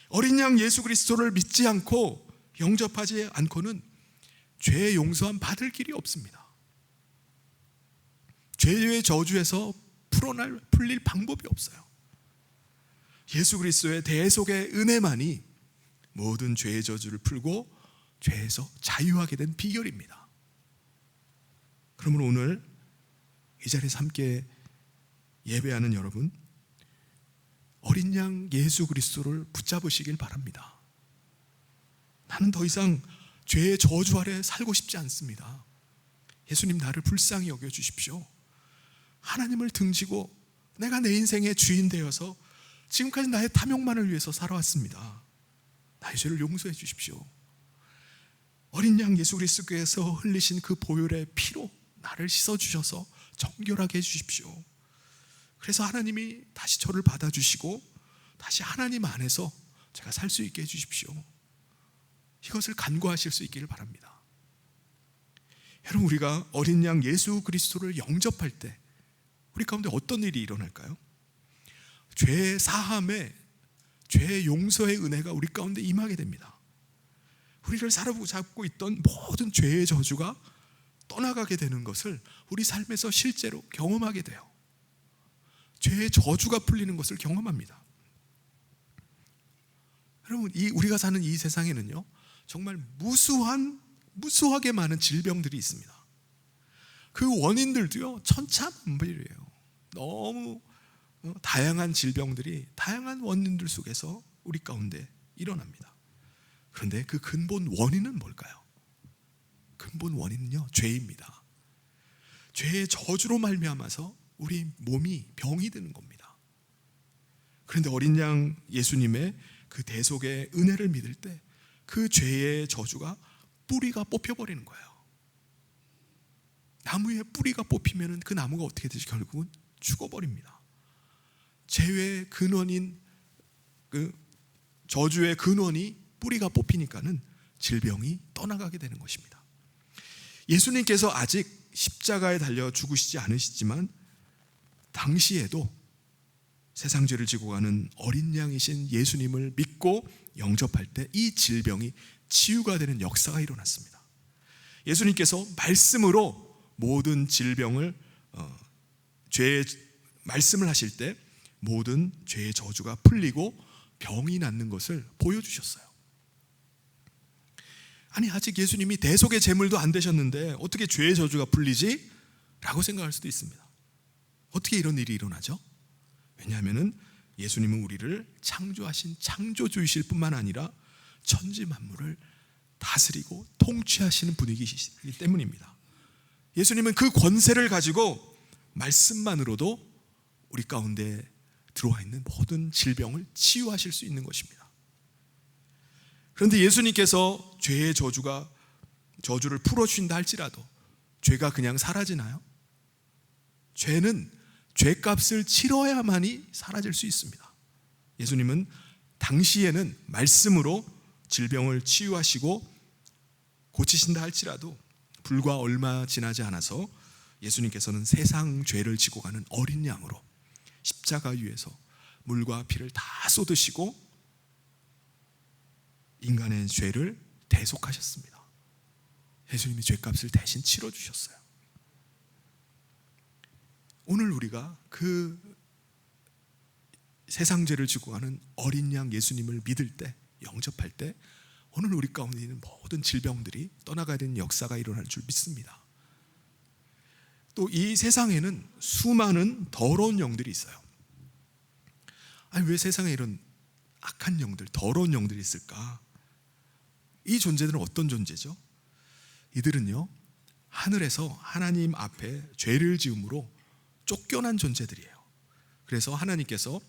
어린 양 예수 그리스도를 믿지 않고 영접하지 않고는 죄의 용서함 받을 길이 없습니다. 죄의 저주에서 풀릴 방법이 없어요. 예수 그리스도의 대속의 은혜만이 모든 죄의 저주를 풀고 죄에서 자유하게 된 비결입니다. 그러면 오늘 이 자리에서 함께 예배하는 여러분, 어린 양 예수 그리스도를 붙잡으시길 바랍니다. 나는 더 이상 죄의 저주 아래 살고 싶지 않습니다. 예수님, 나를 불쌍히 여겨주십시오. 하나님을 등지고 내가 내 인생의 주인 되어서 지금까지 나의 탐욕만을 위해서 살아왔습니다. 나의 죄를 용서해 주십시오. 어린 양 예수 그리스도께서 흘리신 그 보혈의 피로 나를 씻어주셔서 정결하게 해주십시오. 그래서 하나님이 다시 저를 받아주시고 다시 하나님 안에서 제가 살 수 있게 해주십시오. 이것을 간구하실 수 있기를 바랍니다. 여러분, 우리가 어린 양 예수 그리스도를 영접할 때 우리 가운데 어떤 일이 일어날까요? 죄의 사함에, 죄의 용서의 은혜가 우리 가운데 임하게 됩니다. 우리를 사로잡고 있던 모든 죄의 저주가 떠나가게 되는 것을 우리 삶에서 실제로 경험하게 돼요. 죄의 저주가 풀리는 것을 경험합니다. 여러분, 우리가 사는 이 세상에는요, 정말 무수하게 많은 질병들이 있습니다. 그 원인들도요, 천차만별이에요. 너무 다양한 질병들이 다양한 원인들 속에서 우리 가운데 일어납니다. 그런데 그 근본 원인은 뭘까요? 근본 원인은요, 죄입니다. 죄의 저주로 말미암아서 우리 몸이 병이 드는 겁니다. 그런데 어린 양 예수님의 그 대속의 은혜를 믿을 때 그 죄의 저주가 뿌리가 뽑혀버리는 거예요. 나무에 뿌리가 뽑히면 그 나무가 어떻게 되지? 결국은 죽어버립니다. 죄의 근원인 그 저주의 근원이 뿌리가 뽑히니까는 질병이 떠나가게 되는 것입니다. 예수님께서 아직 십자가에 달려 죽으시지 않으시지만 당시에도 세상 죄를 지고 가는 어린 양이신 예수님을 믿고 영접할 때 이 질병이 치유가 되는 역사가 일어났습니다. 예수님께서 말씀으로 모든 질병을 죄의 말씀을 하실 때 모든 죄의 저주가 풀리고 병이 낫는 것을 보여주셨어요. 아니, 아직 예수님이 대속의 제물도 안 되셨는데 어떻게 죄의 저주가 풀리지? 라고 생각할 수도 있습니다. 어떻게 이런 일이 일어나죠? 왜냐하면 예수님은 우리를 창조하신 창조주이실 뿐만 아니라 천지 만물을 다스리고 통치하시는 분이시기 때문입니다. 예수님은 그 권세를 가지고 말씀만으로도 우리 가운데 들어와 있는 모든 질병을 치유하실 수 있는 것입니다. 그런데 예수님께서 죄의 저주를 풀어주신다 할지라도 죄가 그냥 사라지나요? 죄는 죄값을 치러야만이 사라질 수 있습니다. 예수님은 당시에는 말씀으로 질병을 치유하시고 고치신다 할지라도 불과 얼마 지나지 않아서 예수님께서는 세상 죄를 지고 가는 어린 양으로 십자가 위에서 물과 피를 다 쏟으시고 인간의 죄를 대속하셨습니다. 예수님이 죄값을 대신 치러주셨어요. 오늘 우리가 그 세상 죄를 지고 가는 어린 양 예수님을 믿을 때, 영접할 때 오늘 우리 가운데 있는 모든 질병들이 떠나가야 되는 역사가 일어날 줄 믿습니다. 또 이 세상에는 수많은 더러운 영들이 있어요. 아니, 왜 세상에 이런 악한 영들, 더러운 영들이 있을까? 이 존재들은 어떤 존재죠? 이들은요, 하늘에서 하나님 앞에 죄를 지음으로 쫓겨난 존재들이에요. 그래서 하나님께서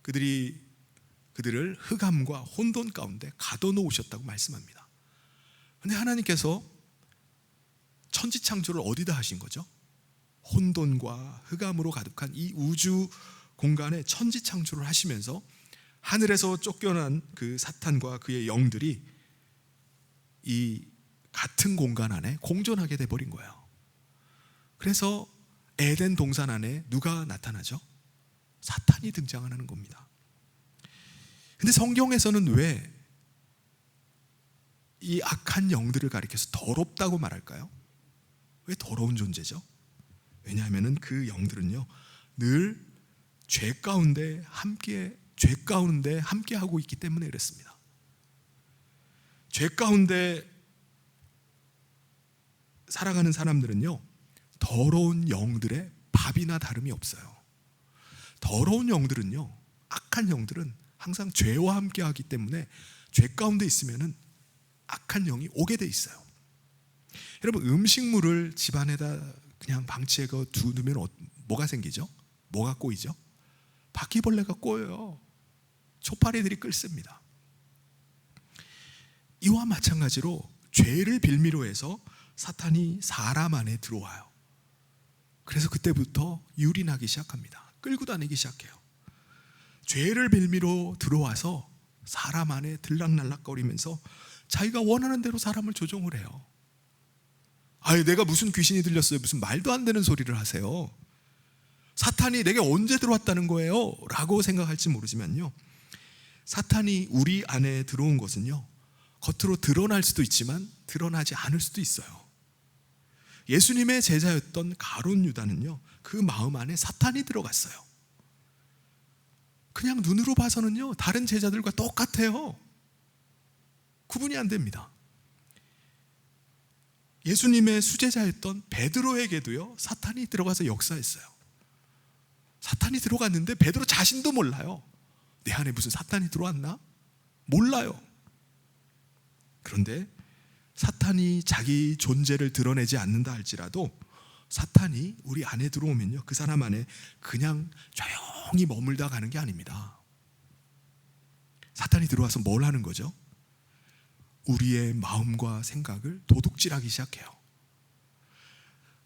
그들을 흑암과 혼돈 가운데 가둬놓으셨다고 말씀합니다. 그런데 하나님께서 천지창조를 어디다 하신 거죠? 혼돈과 흑암으로 가득한 이 우주 공간에 천지창조를 하시면서 하늘에서 쫓겨난 그 사탄과 그의 영들이 이 같은 공간 안에 공존하게 돼버린 거예요. 그래서 에덴 동산 안에 누가 나타나죠? 사탄이 등장하는 겁니다. 근데 성경에서는 왜 이 악한 영들을 가리켜서 더럽다고 말할까요? 왜 더러운 존재죠? 왜냐하면 그 영들은요, 늘 죄 가운데 함께 하고 있기 때문에 그렇습니다. 죄 가운데 살아가는 사람들은요, 더러운 영들의 밥이나 다름이 없어요. 더러운 영들은요, 악한 영들은 항상 죄와 함께 하기 때문에 죄 가운데 있으면은 악한 영이 오게 돼 있어요. 여러분, 음식물을 집안에다 그냥 방치해 두면 뭐가 생기죠? 뭐가 꼬이죠? 바퀴벌레가 꼬여요. 초파리들이 끓습니다. 이와 마찬가지로 죄를 빌미로 해서 사탄이 사람 안에 들어와요. 그래서 그때부터 유린하기 시작합니다. 끌고 다니기 시작해요. 죄를 빌미로 들어와서 사람 안에 들락날락거리면서 자기가 원하는 대로 사람을 조종을 해요. 아유, 내가 무슨 귀신이 들렸어요? 무슨 말도 안 되는 소리를 하세요. 사탄이 내게 언제 들어왔다는 거예요? 라고 생각할지 모르지만요, 사탄이 우리 안에 들어온 것은요, 겉으로 드러날 수도 있지만 드러나지 않을 수도 있어요. 예수님의 제자였던 가룟 유다는요, 그 마음 안에 사탄이 들어갔어요. 그냥 눈으로 봐서는요, 다른 제자들과 똑같아요. 구분이 안 됩니다. 예수님의 수제자였던 베드로에게도요, 사탄이 들어가서 역사했어요. 사탄이 들어갔는데 베드로 자신도 몰라요. 내 안에 무슨 사탄이 들어왔나? 몰라요. 그런데 사탄이 자기 존재를 드러내지 않는다 할지라도 사탄이 우리 안에 들어오면요, 그 사람 안에 그냥 조용히 머물다 가는 게 아닙니다. 사탄이 들어와서 뭘 하는 거죠? 우리의 마음과 생각을 도둑질하기 시작해요.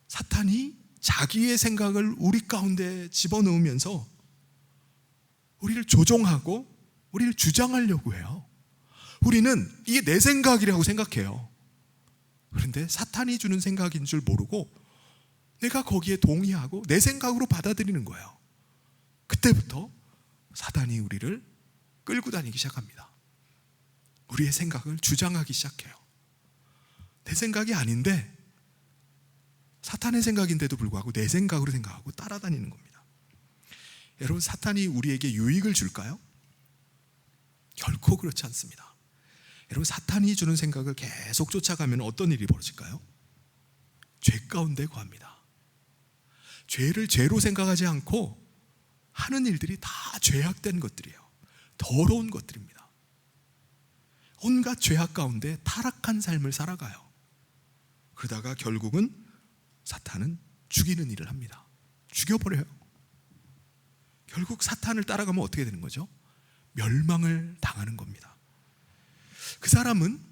사탄이 자기의 생각을 우리 가운데 집어넣으면서 우리를 조종하고 우리를 주장하려고 해요. 우리는 이게 내 생각이라고 생각해요. 그런데 사탄이 주는 생각인 줄 모르고 내가 거기에 동의하고 내 생각으로 받아들이는 거예요. 그때부터 사단이 우리를 끌고 다니기 시작합니다. 우리의 생각을 주장하기 시작해요. 내 생각이 아닌데 사탄의 생각인데도 불구하고 내 생각으로 생각하고 따라다니는 겁니다. 여러분, 사탄이 우리에게 유익을 줄까요? 결코 그렇지 않습니다. 여러분, 사탄이 주는 생각을 계속 쫓아가면 어떤 일이 벌어질까요? 죄 가운데 거합니다. 죄를 죄로 생각하지 않고 하는 일들이 다 죄악된 것들이에요. 더러운 것들입니다. 온갖 죄악 가운데 타락한 삶을 살아가요. 그러다가 결국은 사탄은 죽이는 일을 합니다. 죽여버려요. 결국 사탄을 따라가면 어떻게 되는 거죠? 멸망을 당하는 겁니다. 그 사람은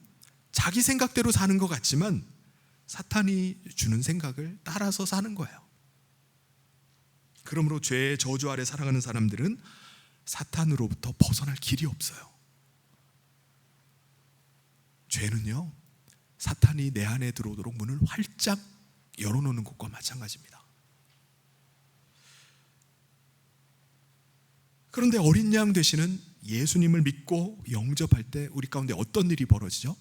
자기 생각대로 사는 것 같지만 사탄이 주는 생각을 따라서 사는 거예요. 그러므로 죄의 저주 아래 살아가는 사람들은 사탄으로부터 벗어날 길이 없어요. 죄는요, 사탄이 내 안에 들어오도록 문을 활짝 열어놓는 것과 마찬가지입니다. 그런데 어린 양 되시는 예수님을 믿고 영접할 때 우리 가운데 어떤 일이 벌어지죠?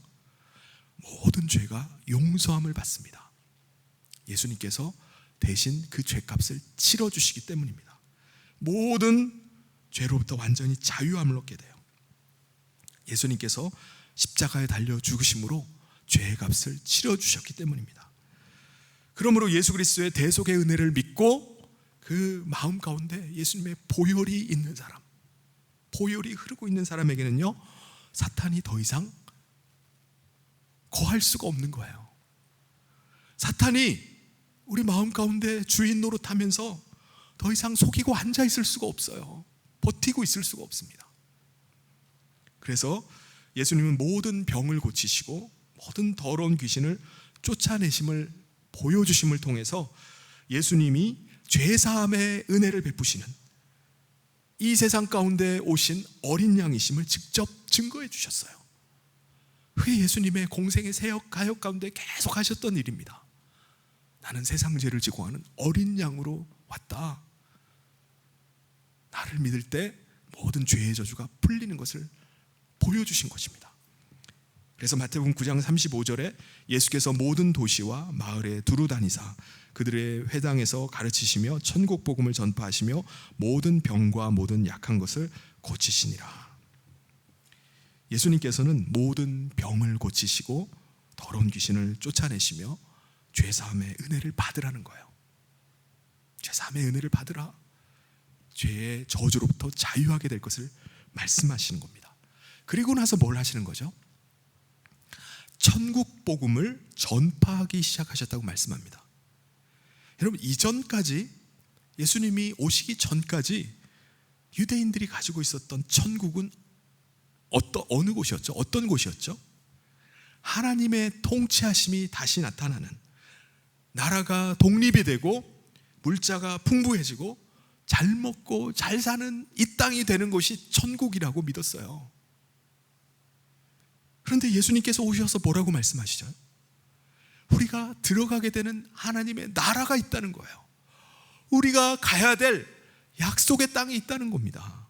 모든 죄가 용서함을 받습니다. 예수님께서 대신 그 죄값을 치러주시기 때문입니다. 모든 죄로부터 완전히 자유함을 얻게 돼요. 예수님께서 십자가에 달려 죽으심으로 죄의 값을 치러주셨기 때문입니다. 그러므로 예수 그리스도의 대속의 은혜를 믿고 그 마음 가운데 예수님의 보혈이 있는 사람, 보혈이 흐르고 있는 사람에게는요, 사탄이 더 이상 거할 수가 없는 거예요. 사탄이 우리 마음 가운데 주인 노릇하면서 더 이상 속이고 앉아 있을 수가 없어요. 버티고 있을 수가 없습니다. 그래서 예수님은 모든 병을 고치시고 모든 더러운 귀신을 쫓아내심을 보여주심을 통해서 예수님이 죄사함의 은혜를 베푸시는 이 세상 가운데 오신 어린 양이심을 직접 증거해 주셨어요. 그게 예수님의 공생의 세역 가역 가운데 계속 하셨던 일입니다. 나는 세상 죄를 지고 가는 어린 양으로 왔다. 나를 믿을 때 모든 죄의 저주가 풀리는 것을 보여주신 것입니다. 그래서 마태복음 9장 35절에 예수께서 모든 도시와 마을에 두루 다니사 그들의 회당에서 가르치시며 천국 복음을 전파하시며 모든 병과 모든 약한 것을 고치시니라. 예수님께서는 모든 병을 고치시고 더러운 귀신을 쫓아내시며 죄사함의 은혜를 받으라는 거예요. 죄사함의 은혜를 받으라. 죄의 저주로부터 자유하게 될 것을 말씀하시는 겁니다. 그리고 나서 뭘 하시는 거죠? 천국 복음을 전파하기 시작하셨다고 말씀합니다. 여러분, 이전까지 예수님이 오시기 전까지 유대인들이 가지고 있었던 천국은 어느 곳이었죠? 어떤 곳이었죠? 하나님의 통치하심이 다시 나타나는, 나라가 독립이 되고 물자가 풍부해지고 잘 먹고 잘 사는 이 땅이 되는 곳이 천국이라고 믿었어요. 그런데 예수님께서 오셔서 뭐라고 말씀하시죠? 우리가 들어가게 되는 하나님의 나라가 있다는 거예요. 우리가 가야 될 약속의 땅이 있다는 겁니다.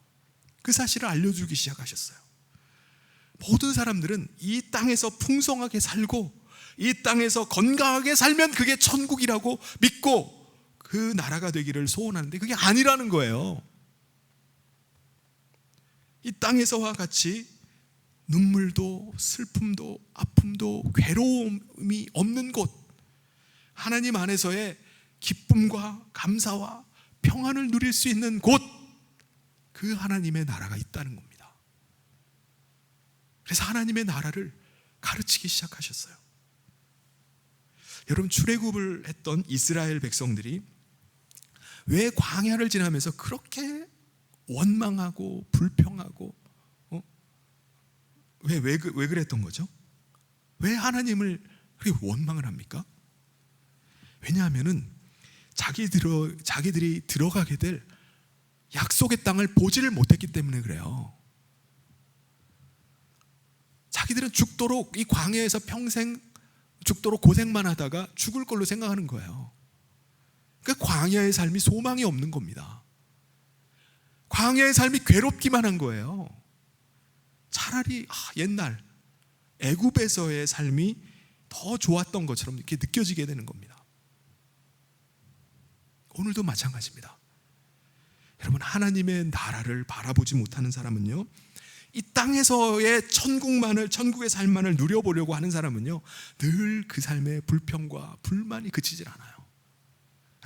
그 사실을 알려주기 시작하셨어요. 모든 사람들은 이 땅에서 풍성하게 살고 이 땅에서 건강하게 살면 그게 천국이라고 믿고 그 나라가 되기를 소원하는데 그게 아니라는 거예요. 이 땅에서와 같이 눈물도 슬픔도 아픔도 괴로움이 없는 곳, 하나님 안에서의 기쁨과 감사와 평안을 누릴 수 있는 곳, 그 하나님의 나라가 있다는 겁니다. 그래서 하나님의 나라를 가르치기 시작하셨어요. 여러분, 출애굽을 했던 이스라엘 백성들이 왜 광야를 지나면서 그렇게 원망하고 불평하고 왜 그랬던 거죠? 왜 하나님을 그렇게 원망을 합니까? 왜냐하면은 자기들이 들어가게 될 약속의 땅을 보지를 못했기 때문에 그래요. 자기들은 죽도록 이 광야에서 평생 죽도록 고생만 하다가 죽을 걸로 생각하는 거예요. 그러니까 광야의 삶이 소망이 없는 겁니다. 광야의 삶이 괴롭기만 한 거예요. 차라리 옛날 애굽에서의 삶이 더 좋았던 것처럼 이렇게 느껴지게 되는 겁니다. 오늘도 마찬가지입니다. 여러분, 하나님의 나라를 바라보지 못하는 사람은요, 이 땅에서의 천국의 삶만을 누려보려고 하는 사람은요, 늘 그 삶의 불평과 불만이 그치질 않아요.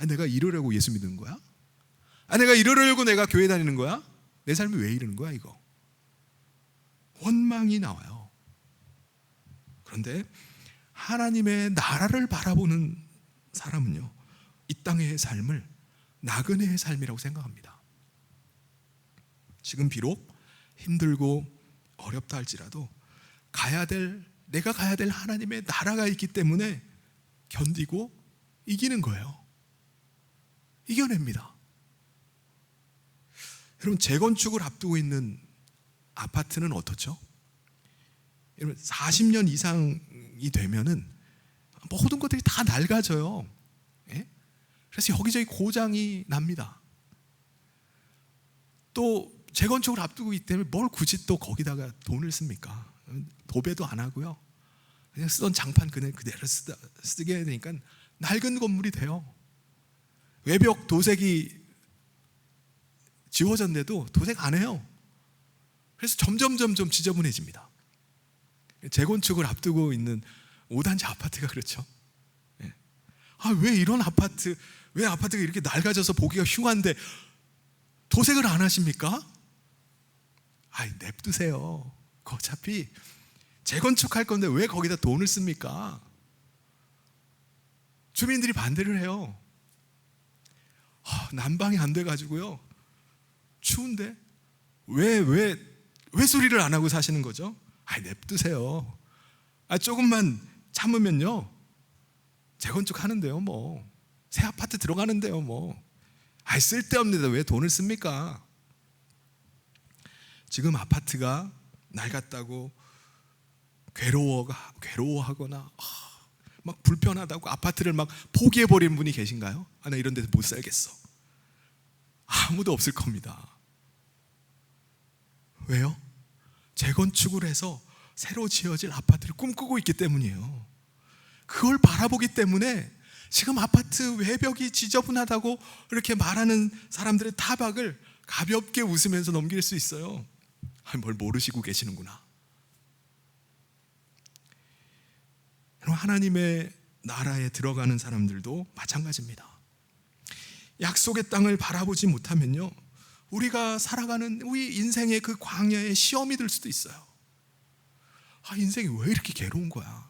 내가 이러려고 예수 믿는 거야? 내가 이러려고 내가 교회 다니는 거야? 내 삶이 왜 이러는 거야 이거? 원망이 나와요. 그런데 하나님의 나라를 바라보는 사람은요, 이 땅의 삶을 나그네의 삶이라고 생각합니다. 지금 비록 힘들고 어렵다 할지라도 내가 가야 될 하나님의 나라가 있기 때문에 견디고 이기는 거예요. 이겨냅니다. 여러분, 재건축을 앞두고 있는 아파트는 어떻죠? 여러분, 40년 이상이 되면은 모든 것들이 다 낡아져요. 예? 그래서 여기저기 고장이 납니다. 또 재건축을 앞두고 있기 때문에 뭘 굳이 또 거기다가 돈을 씁니까? 도배도 안 하고요, 그냥 쓰던 장판 그대로 쓰게 되니까 낡은 건물이 돼요. 외벽 도색이 지워졌는데도 도색 안 해요. 그래서 점점 지저분해집니다. 재건축을 앞두고 있는 5단지 아파트가 그렇죠. 예. 왜 이런 왜 아파트가 이렇게 낡아져서 보기가 흉한데 도색을 안 하십니까? 냅두세요. 어차피 재건축할 건데 왜 거기다 돈을 씁니까? 주민들이 반대를 해요. 난방이 안 돼가지고요, 추운데 왜 수리를 안 하고 사시는 거죠? 냅두세요. 조금만 참으면요, 재건축 하는데요, 새 아파트 들어가는데요, 쓸데없는데 왜 돈을 씁니까? 지금 아파트가 낡았다고 괴로워하거나 막 불편하다고 아파트를 막 포기해버리는 분이 계신가요? 나 이런 데서 못 살겠어. 아무도 없을 겁니다. 왜요? 재건축을 해서 새로 지어질 아파트를 꿈꾸고 있기 때문이에요. 그걸 바라보기 때문에 지금 아파트 외벽이 지저분하다고 이렇게 말하는 사람들의 타박을 가볍게 웃으면서 넘길 수 있어요. 뭘 모르시고 계시는구나. 하나님의 나라에 들어가는 사람들도 마찬가지입니다. 약속의 땅을 바라보지 못하면요, 우리가 살아가는 우리 인생의 그 광야에 시험이 들 수도 있어요. 인생이 왜 이렇게 괴로운 거야?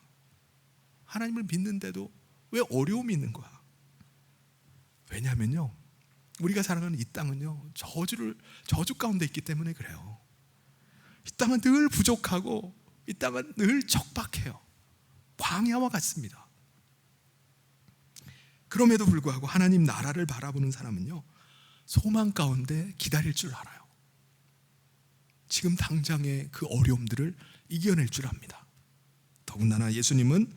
하나님을 믿는데도 왜 어려움이 있는 거야? 왜냐하면요, 우리가 살아가는 이 땅은요, 저주 가운데 있기 때문에 그래요. 이 땅은 늘 부족하고 이 땅은 늘 척박해요. 광야와 같습니다. 그럼에도 불구하고 하나님 나라를 바라보는 사람은요, 소망 가운데 기다릴 줄 알아요. 지금 당장의 그 어려움들을 이겨낼 줄 압니다. 더군다나 예수님은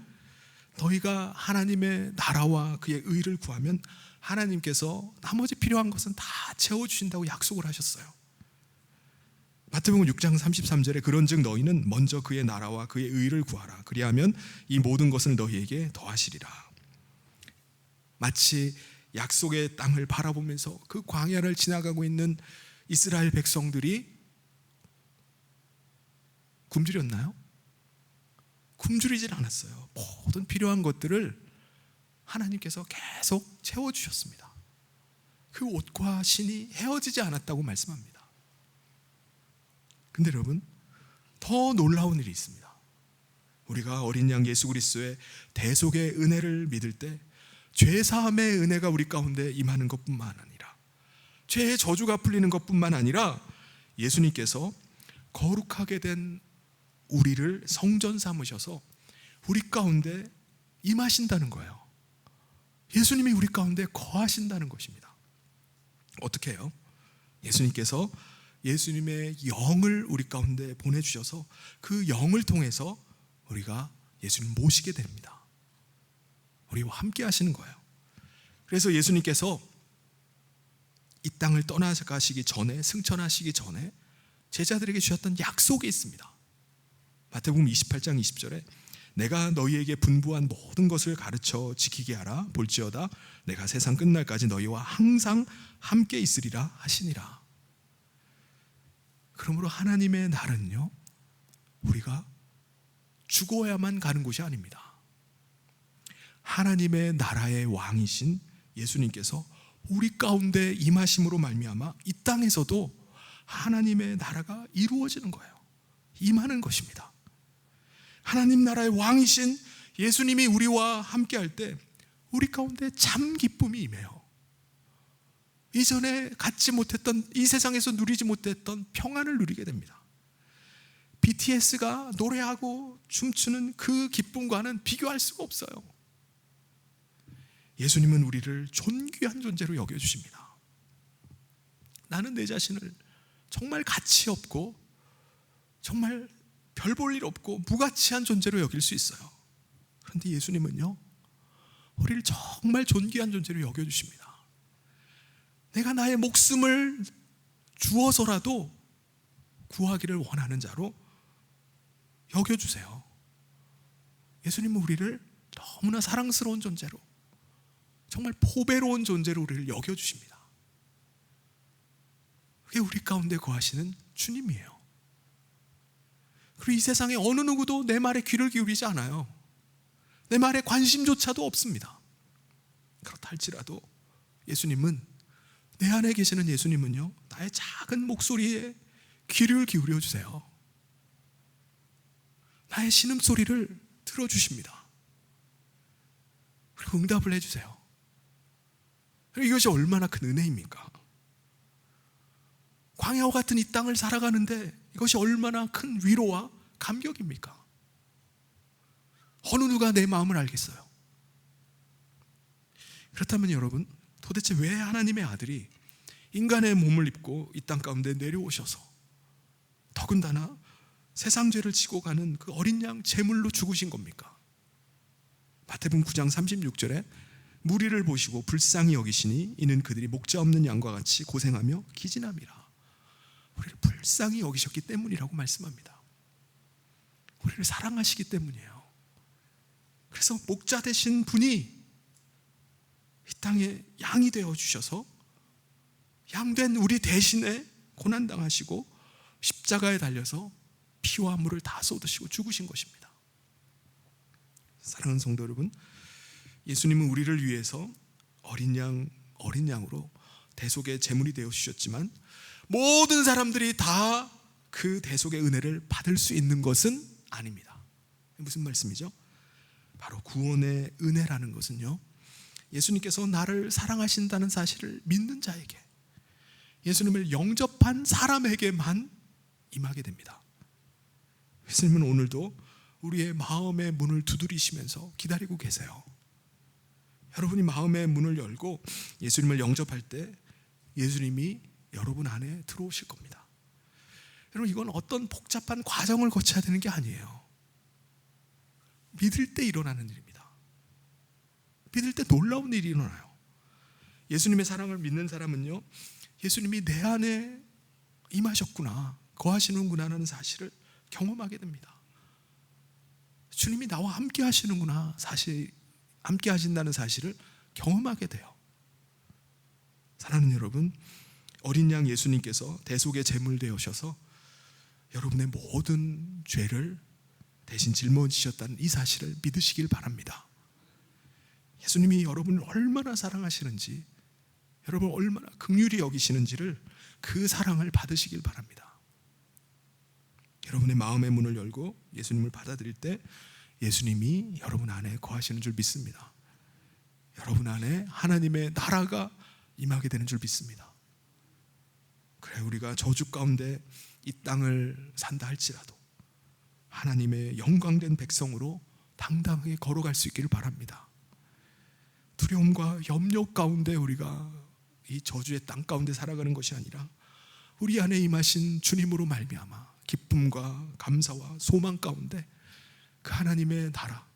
너희가 하나님의 나라와 그의 의를 구하면 하나님께서 나머지 필요한 것은 다 채워주신다고 약속을 하셨어요. 마태복음 6장 33절에 그런즉 너희는 먼저 그의 나라와 그의 의를 구하라. 그리하면 이 모든 것을 너희에게 더하시리라. 마치 약속의 땅을 바라보면서 그 광야를 지나가고 있는 이스라엘 백성들이 굶주렸나요? 굶주리질 않았어요. 모든 필요한 것들을 하나님께서 계속 채워주셨습니다. 그 옷과 신이 헤어지지 않았다고 말씀합니다. 근데 여러분, 더 놀라운 일이 있습니다. 우리가 어린 양 예수 그리스도의 대속의 은혜를 믿을 때 죄사함의 은혜가 우리 가운데 임하는 것뿐만 아니라, 죄의 저주가 풀리는 것뿐만 아니라, 예수님께서 거룩하게 된 우리를 성전 삼으셔서 우리 가운데 임하신다는 거예요. 예수님이 우리 가운데 거하신다는 것입니다. 어떻게 해요? 예수님께서 예수님의 영을 우리 가운데 보내주셔서 그 영을 통해서 우리가 예수님 모시게 됩니다. 우리와 함께 하시는 거예요. 그래서 예수님께서 이 땅을 떠나가시기 전에, 승천하시기 전에 제자들에게 주셨던 약속이 있습니다. 마태복음 28장 20절에 내가 너희에게 분부한 모든 것을 가르쳐 지키게 하라. 볼지어다 내가 세상 끝날까지 너희와 항상 함께 있으리라 하시니라. 그러므로 하나님의 날은요, 우리가 죽어야만 가는 곳이 아닙니다. 하나님의 나라의 왕이신 예수님께서 우리 가운데 임하심으로 말미암아 이 땅에서도 하나님의 나라가 이루어지는 거예요. 임하는 것입니다. 하나님 나라의 왕이신 예수님이 우리와 함께 할 때 우리 가운데 참 기쁨이 임해요. 이전에 갖지 못했던, 이 세상에서 누리지 못했던 평안을 누리게 됩니다. BTS가 노래하고 춤추는 그 기쁨과는 비교할 수가 없어요. 예수님은 우리를 존귀한 존재로 여겨주십니다. 나는 내 자신을 정말 가치 없고 정말 별 볼 일 없고 무가치한 존재로 여길 수 있어요. 그런데 예수님은요, 우리를 정말 존귀한 존재로 여겨주십니다. 내가 나의 목숨을 주어서라도 구하기를 원하는 자로 여겨주세요. 예수님은 우리를 너무나 사랑스러운 존재로, 정말 보배로운 존재로 우리를 여겨주십니다. 그게 우리 가운데 거하시는 주님이에요. 그리고 이 세상에 어느 누구도 내 말에 귀를 기울이지 않아요. 내 말에 관심조차도 없습니다. 그렇다 할지라도 예수님은, 내 안에 계시는 예수님은요, 나의 작은 목소리에 귀를 기울여 주세요. 나의 신음소리를 들어주십니다. 그리고 응답을 해주세요. 이것이 얼마나 큰 은혜입니까? 광야와 같은 이 땅을 살아가는데 이것이 얼마나 큰 위로와 감격입니까? 어느 누가 내 마음을 알겠어요? 그렇다면 여러분, 도대체 왜 하나님의 아들이 인간의 몸을 입고 이 땅 가운데 내려오셔서 더군다나 세상 죄를 지고 가는 그 어린 양 제물로 죽으신 겁니까? 마태복음 9장 36절에 무리를 보시고 불쌍히 여기시니 이는 그들이 목자 없는 양과 같이 고생하며 기진함이라. 우리를 불쌍히 여기셨기 때문이라고 말씀합니다. 우리를 사랑하시기 때문이에요. 그래서 목자 되신 분이 이 땅에 양이 되어 주셔서 양된 우리 대신에 고난당하시고 십자가에 달려서 피와 물을 다 쏟으시고 죽으신 것입니다. 사랑하는 성도 여러분, 예수님은 우리를 위해서 어린 양으로 대속의 제물이 되어 주셨지만 모든 사람들이 다 그 대속의 은혜를 받을 수 있는 것은 아닙니다. 무슨 말씀이죠? 바로 구원의 은혜라는 것은요, 예수님께서 나를 사랑하신다는 사실을 믿는 자에게, 예수님을 영접한 사람에게만 임하게 됩니다. 예수님은 오늘도 우리의 마음의 문을 두드리시면서 기다리고 계세요. 여러분이 마음의 문을 열고 예수님을 영접할 때 예수님이 여러분 안에 들어오실 겁니다. 여러분, 이건 어떤 복잡한 과정을 거쳐야 되는 게 아니에요. 믿을 때 일어나는 일입니다. 믿을 때 놀라운 일이 일어나요. 예수님의 사랑을 믿는 사람은요, 예수님이 내 안에 임하셨구나, 거하시는구나 하는 사실을 경험하게 됩니다. 주님이 나와 함께 하시는구나, 함께 하신다는 사실을 경험하게 돼요. 사랑하는 여러분, 어린 양 예수님께서 대속의 제물 되어셔서 여러분의 모든 죄를 대신 짊어지셨다는 이 사실을 믿으시길 바랍니다. 예수님이 여러분을 얼마나 사랑하시는지, 여러분을 얼마나 긍휼히 여기시는지를, 그 사랑을 받으시길 바랍니다. 여러분의 마음의 문을 열고 예수님을 받아들일 때 예수님이 여러분 안에 거하시는 줄 믿습니다. 여러분 안에 하나님의 나라가 임하게 되는 줄 믿습니다. 그래, 우리가 저주 가운데 이 땅을 산다 할지라도 하나님의 영광된 백성으로 당당하게 걸어갈 수 있기를 바랍니다. 두려움과 염려 가운데 우리가 이 저주의 땅 가운데 살아가는 것이 아니라 우리 안에 임하신 주님으로 말미암아 기쁨과 감사와 소망 가운데 그 하나님의 나라,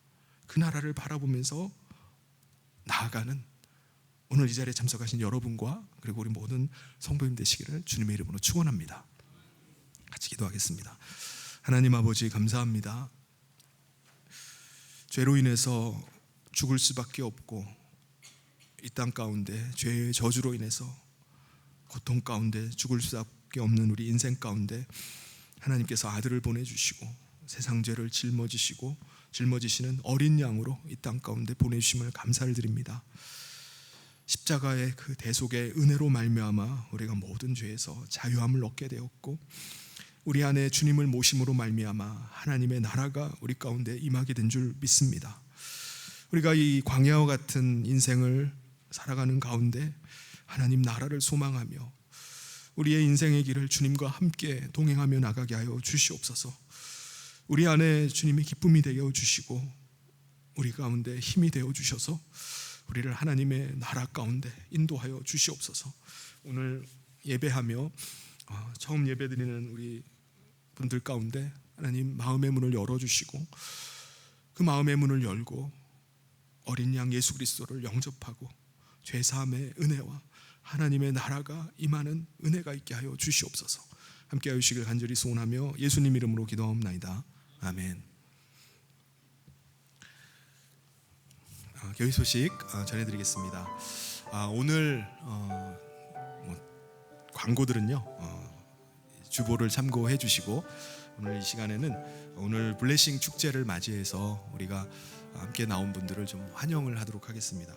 그 나라를 바라보면서 나아가는 오늘 이 자리에 참석하신 여러분과 그리고 우리 모든 성도님 되시기를 주님의 이름으로 축원합니다. 같이 기도하겠습니다. 하나님 아버지 감사합니다. 죄로 인해서 죽을 수밖에 없고 이 땅 가운데 죄의 저주로 인해서 고통 가운데 죽을 수밖에 없는 우리 인생 가운데 하나님께서 아들을 보내주시고 세상 죄를 짊어지시는 어린 양으로 이 땅 가운데 보내주심을 감사를 드립니다. 십자가의 그 대속의 은혜로 말미암아 우리가 모든 죄에서 자유함을 얻게 되었고 우리 안에 주님을 모심으로 말미암아 하나님의 나라가 우리 가운데 임하게 된 줄 믿습니다. 우리가 이 광야와 같은 인생을 살아가는 가운데 하나님 나라를 소망하며 우리의 인생의 길을 주님과 함께 동행하며 나가게 하여 주시옵소서. 우리 안에 주님이 기쁨이 되어 주시고 우리 가운데 힘이 되어 주셔서 우리를 하나님의 나라 가운데 인도하여 주시옵소서. 오늘 예배하며 처음 예배드리는 우리 분들 가운데 하나님 마음의 문을 열어주시고 그 마음의 문을 열고 어린 양 예수 그리스도를 영접하고 죄사함의 은혜와 하나님의 나라가 임하는 은혜가 있게 하여 주시옵소서. 함께 하시길 간절히 소원하며 예수님 이름으로 기도하옵나이다. 아멘. 교회 소식 전해드리겠습니다. 오늘 광고들은요 주보를 참고해 주시고 오늘 이 시간에는 오늘 블레싱 축제를 맞이해서 우리가 함께 나온 분들을 좀 환영을 하도록 하겠습니다.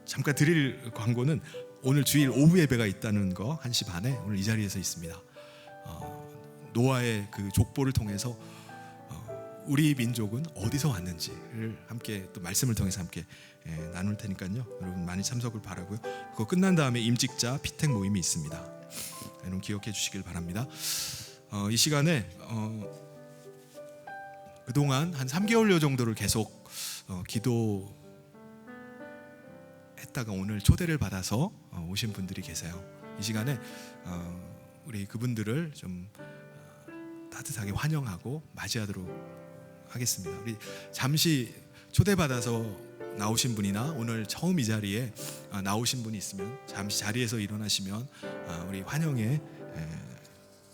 잠깐 드릴 광고는 오늘 주일 오후 예배가 있다는 거 1시 반에 오늘 이 자리에서 있습니다. 노아의 그 족보를 통해서 우리 민족은 어디서 왔는지를 함께 또 말씀을 통해서 함께 나눌 테니까요. 여러분 많이 참석을 바라고요. 그거 끝난 다음에 임직자 피택 모임이 있습니다. 여러분 기억해 주시길 바랍니다. 이 시간에 그동안 한 3개월여 정도를 계속 기도했다가 오늘 초대를 받아서 오신 분들이 계세요. 이 시간에 우리 그분들을 좀 따뜻하게 환영하고 맞이하도록 하겠습니다. 우리 잠시 초대받아서 나오신 분이나 오늘 처음 이 자리에 나오신 분이 있으면 잠시 자리에서 일어나시면 우리 환영의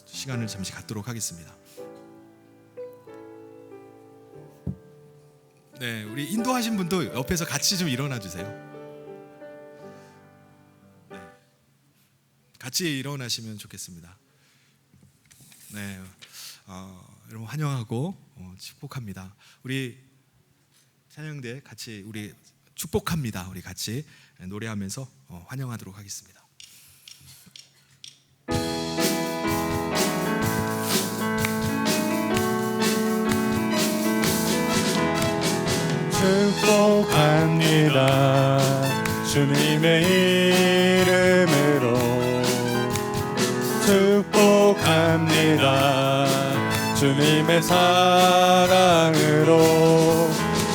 시간을 잠시 갖도록 하겠습니다. 네, 우리 인도하신 분도 옆에서 같이 좀 일어나 주세요. 네, 같이 일어나시면 좋겠습니다. 네, 여러분 환영하고 축복합니다. 우리 찬양대 같이 우리 축복합니다. 우리 같이 노래하면서 환영하도록 하겠습니다. 축복합니다. 주님의 이름으로 축복합니다. 주님의 사랑으로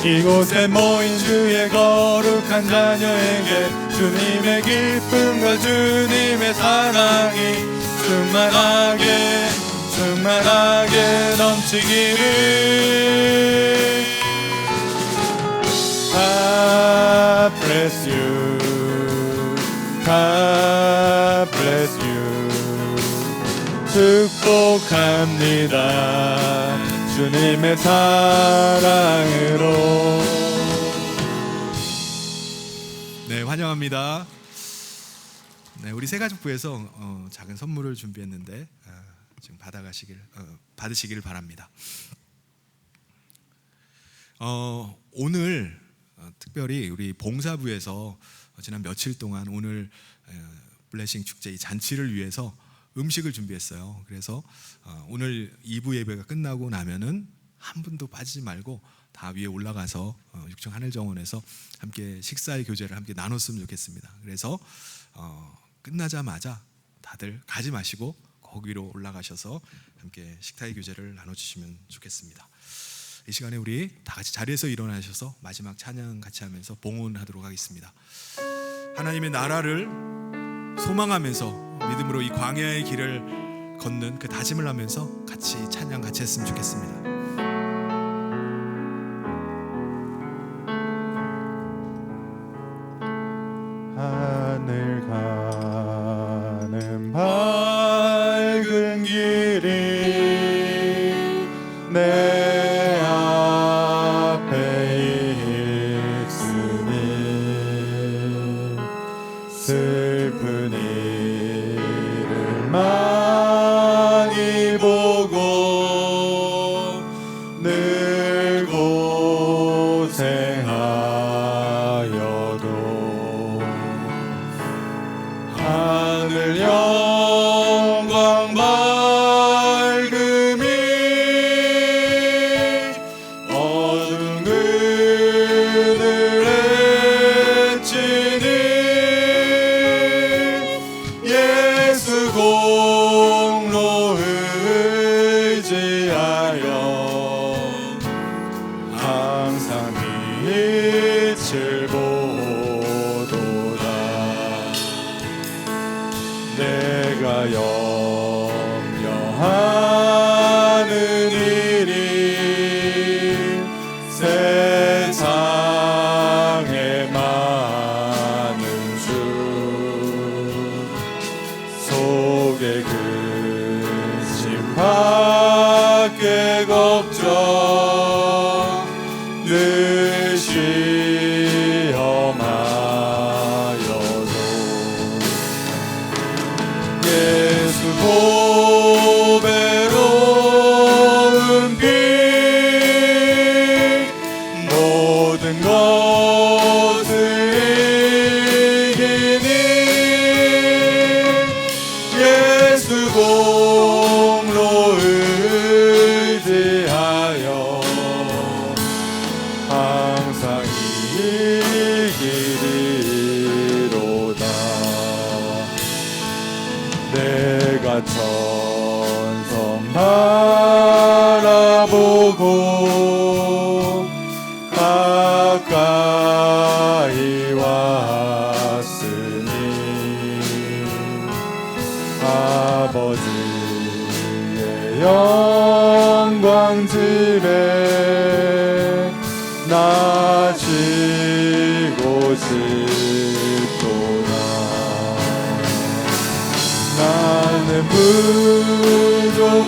이곳에 모인 주의 거룩한 자녀에게 주님의 기쁨과 주님의 사랑이 충만하게 넘치기를. God bless you. God bless you. 축복합니다. 주님의 사랑으로. 네, 환영합니다. 네, 우리 새가족부에서 작은 선물을 준비했는데 지금 받으시길 바랍니다. 오늘 특별히 우리 봉사부에서 지난 며칠 동안 오늘 블레싱 축제 이 잔치를 위해서 음식을 준비했어요. 그래서 오늘 2부 예배가 끝나고 나면은 한 분도 빠지지 말고 다 위에 올라가서 6층 하늘정원에서 함께 식사의 교제를 함께 나눴으면 좋겠습니다. 그래서 끝나자마자 다들 가지 마시고 거기로 올라가셔서 함께 식사의 교제를 나눠주시면 좋겠습니다. 이 시간에 우리 다 같이 자리에서 일어나셔서 마지막 찬양 같이 하면서 봉헌하도록 하겠습니다. 하나님의 나라를 소망하면서 믿음으로 이 광야의 길을 걷는 그 다짐을 하면서 같이 찬양 같이 했으면 좋겠습니다. 일이 내 앞에 있으니 슬픈 일을 많이 보고 늘 고생하여도 하늘 영광 밝음이 어두운 그늘에 지니 예수 공로 의지하여 항상 빛을 보도다. 내가 염려하는 일이 세상에 많은 주 속에 근심 밖에 걱정 늘 시험하여도 예수 보배로운 피 모든 것을 이기니 예수 공로 의지하여 항상 이기리로다. 내가 천성 바라보고 가까이 왔으니 아버지의 영광 집에 나지고 싶도다. 나는 부족하여도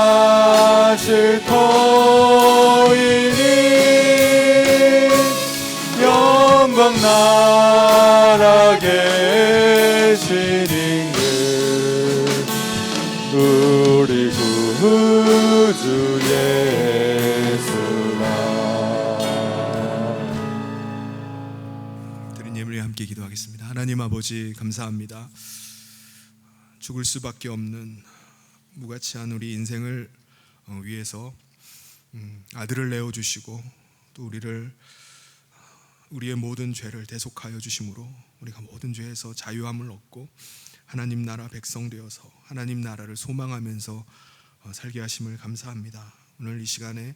영접하실 터이니 영광 나라 계신 임금 우리 구주 예수라. 드린 예물에 함께 기도하겠습니다. 하나님 아버지 감사합니다. 죽을 수밖에 없는 무가치한 우리 인생을 위해서 아들을 내어주시고 또 우리의 모든 죄를 대속하여 주심으로 우리가 모든 죄에서 자유함을 얻고 하나님 나라 백성 되어서 하나님 나라를 소망하면서 살게 하심을 감사합니다. 오늘 이 시간에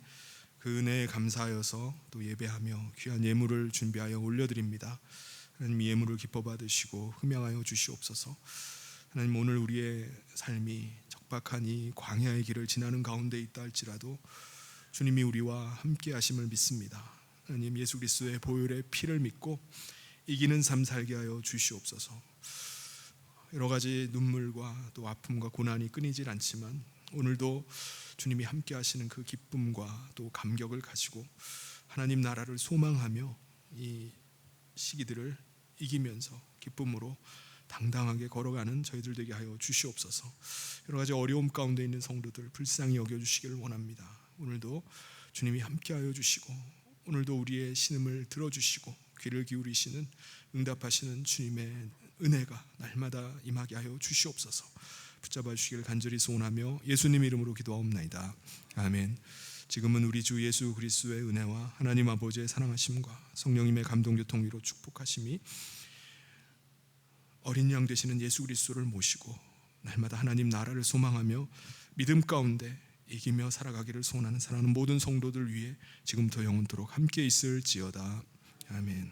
그 은혜에 감사하여서 또 예배하며 귀한 예물을 준비하여 올려드립니다. 하나님 이 예물을 기뻐 받으시고 흠양하여 주시옵소서. 하나님 오늘 우리의 삶이 적박한 이 광야의 길을 지나는 가운데 있다 할지라도 주님이 우리와 함께 하심을 믿습니다. 하나님 예수 그리스도의 보혈의 피를 믿고 이기는 삶 살게 하여 주시옵소서. 여러 가지 눈물과 또 아픔과 고난이 끊이질 않지만 오늘도 주님이 함께 하시는 그 기쁨과 또 감격을 가지고 하나님 나라를 소망하며 이 시기들을 이기면서 기쁨으로 당당하게 걸어가는 저희들 되게 하여 주시옵소서. 여러 가지 어려움 가운데 있는 성도들 불쌍히 여겨주시기를 원합니다. 오늘도 주님이 함께하여 주시고 오늘도 우리의 신음을 들어주시고 귀를 기울이시는 응답하시는 주님의 은혜가 날마다 임하게 하여 주시옵소서. 붙잡아 주시기를 간절히 소원하며 예수님 이름으로 기도하옵나이다. 아멘. 지금은 우리 주 예수 그리스도의 은혜와 하나님 아버지의 사랑하심과 성령님의 감동교통위로 축복하심이 어린 양 되시는 예수 그리스도를 모시고 날마다 하나님 나라를 소망하며 믿음 가운데 이기며 살아가기를 소원하는 사랑하는 모든 성도들 위해 지금부터 영원토록 함께 있을지어다. 아멘.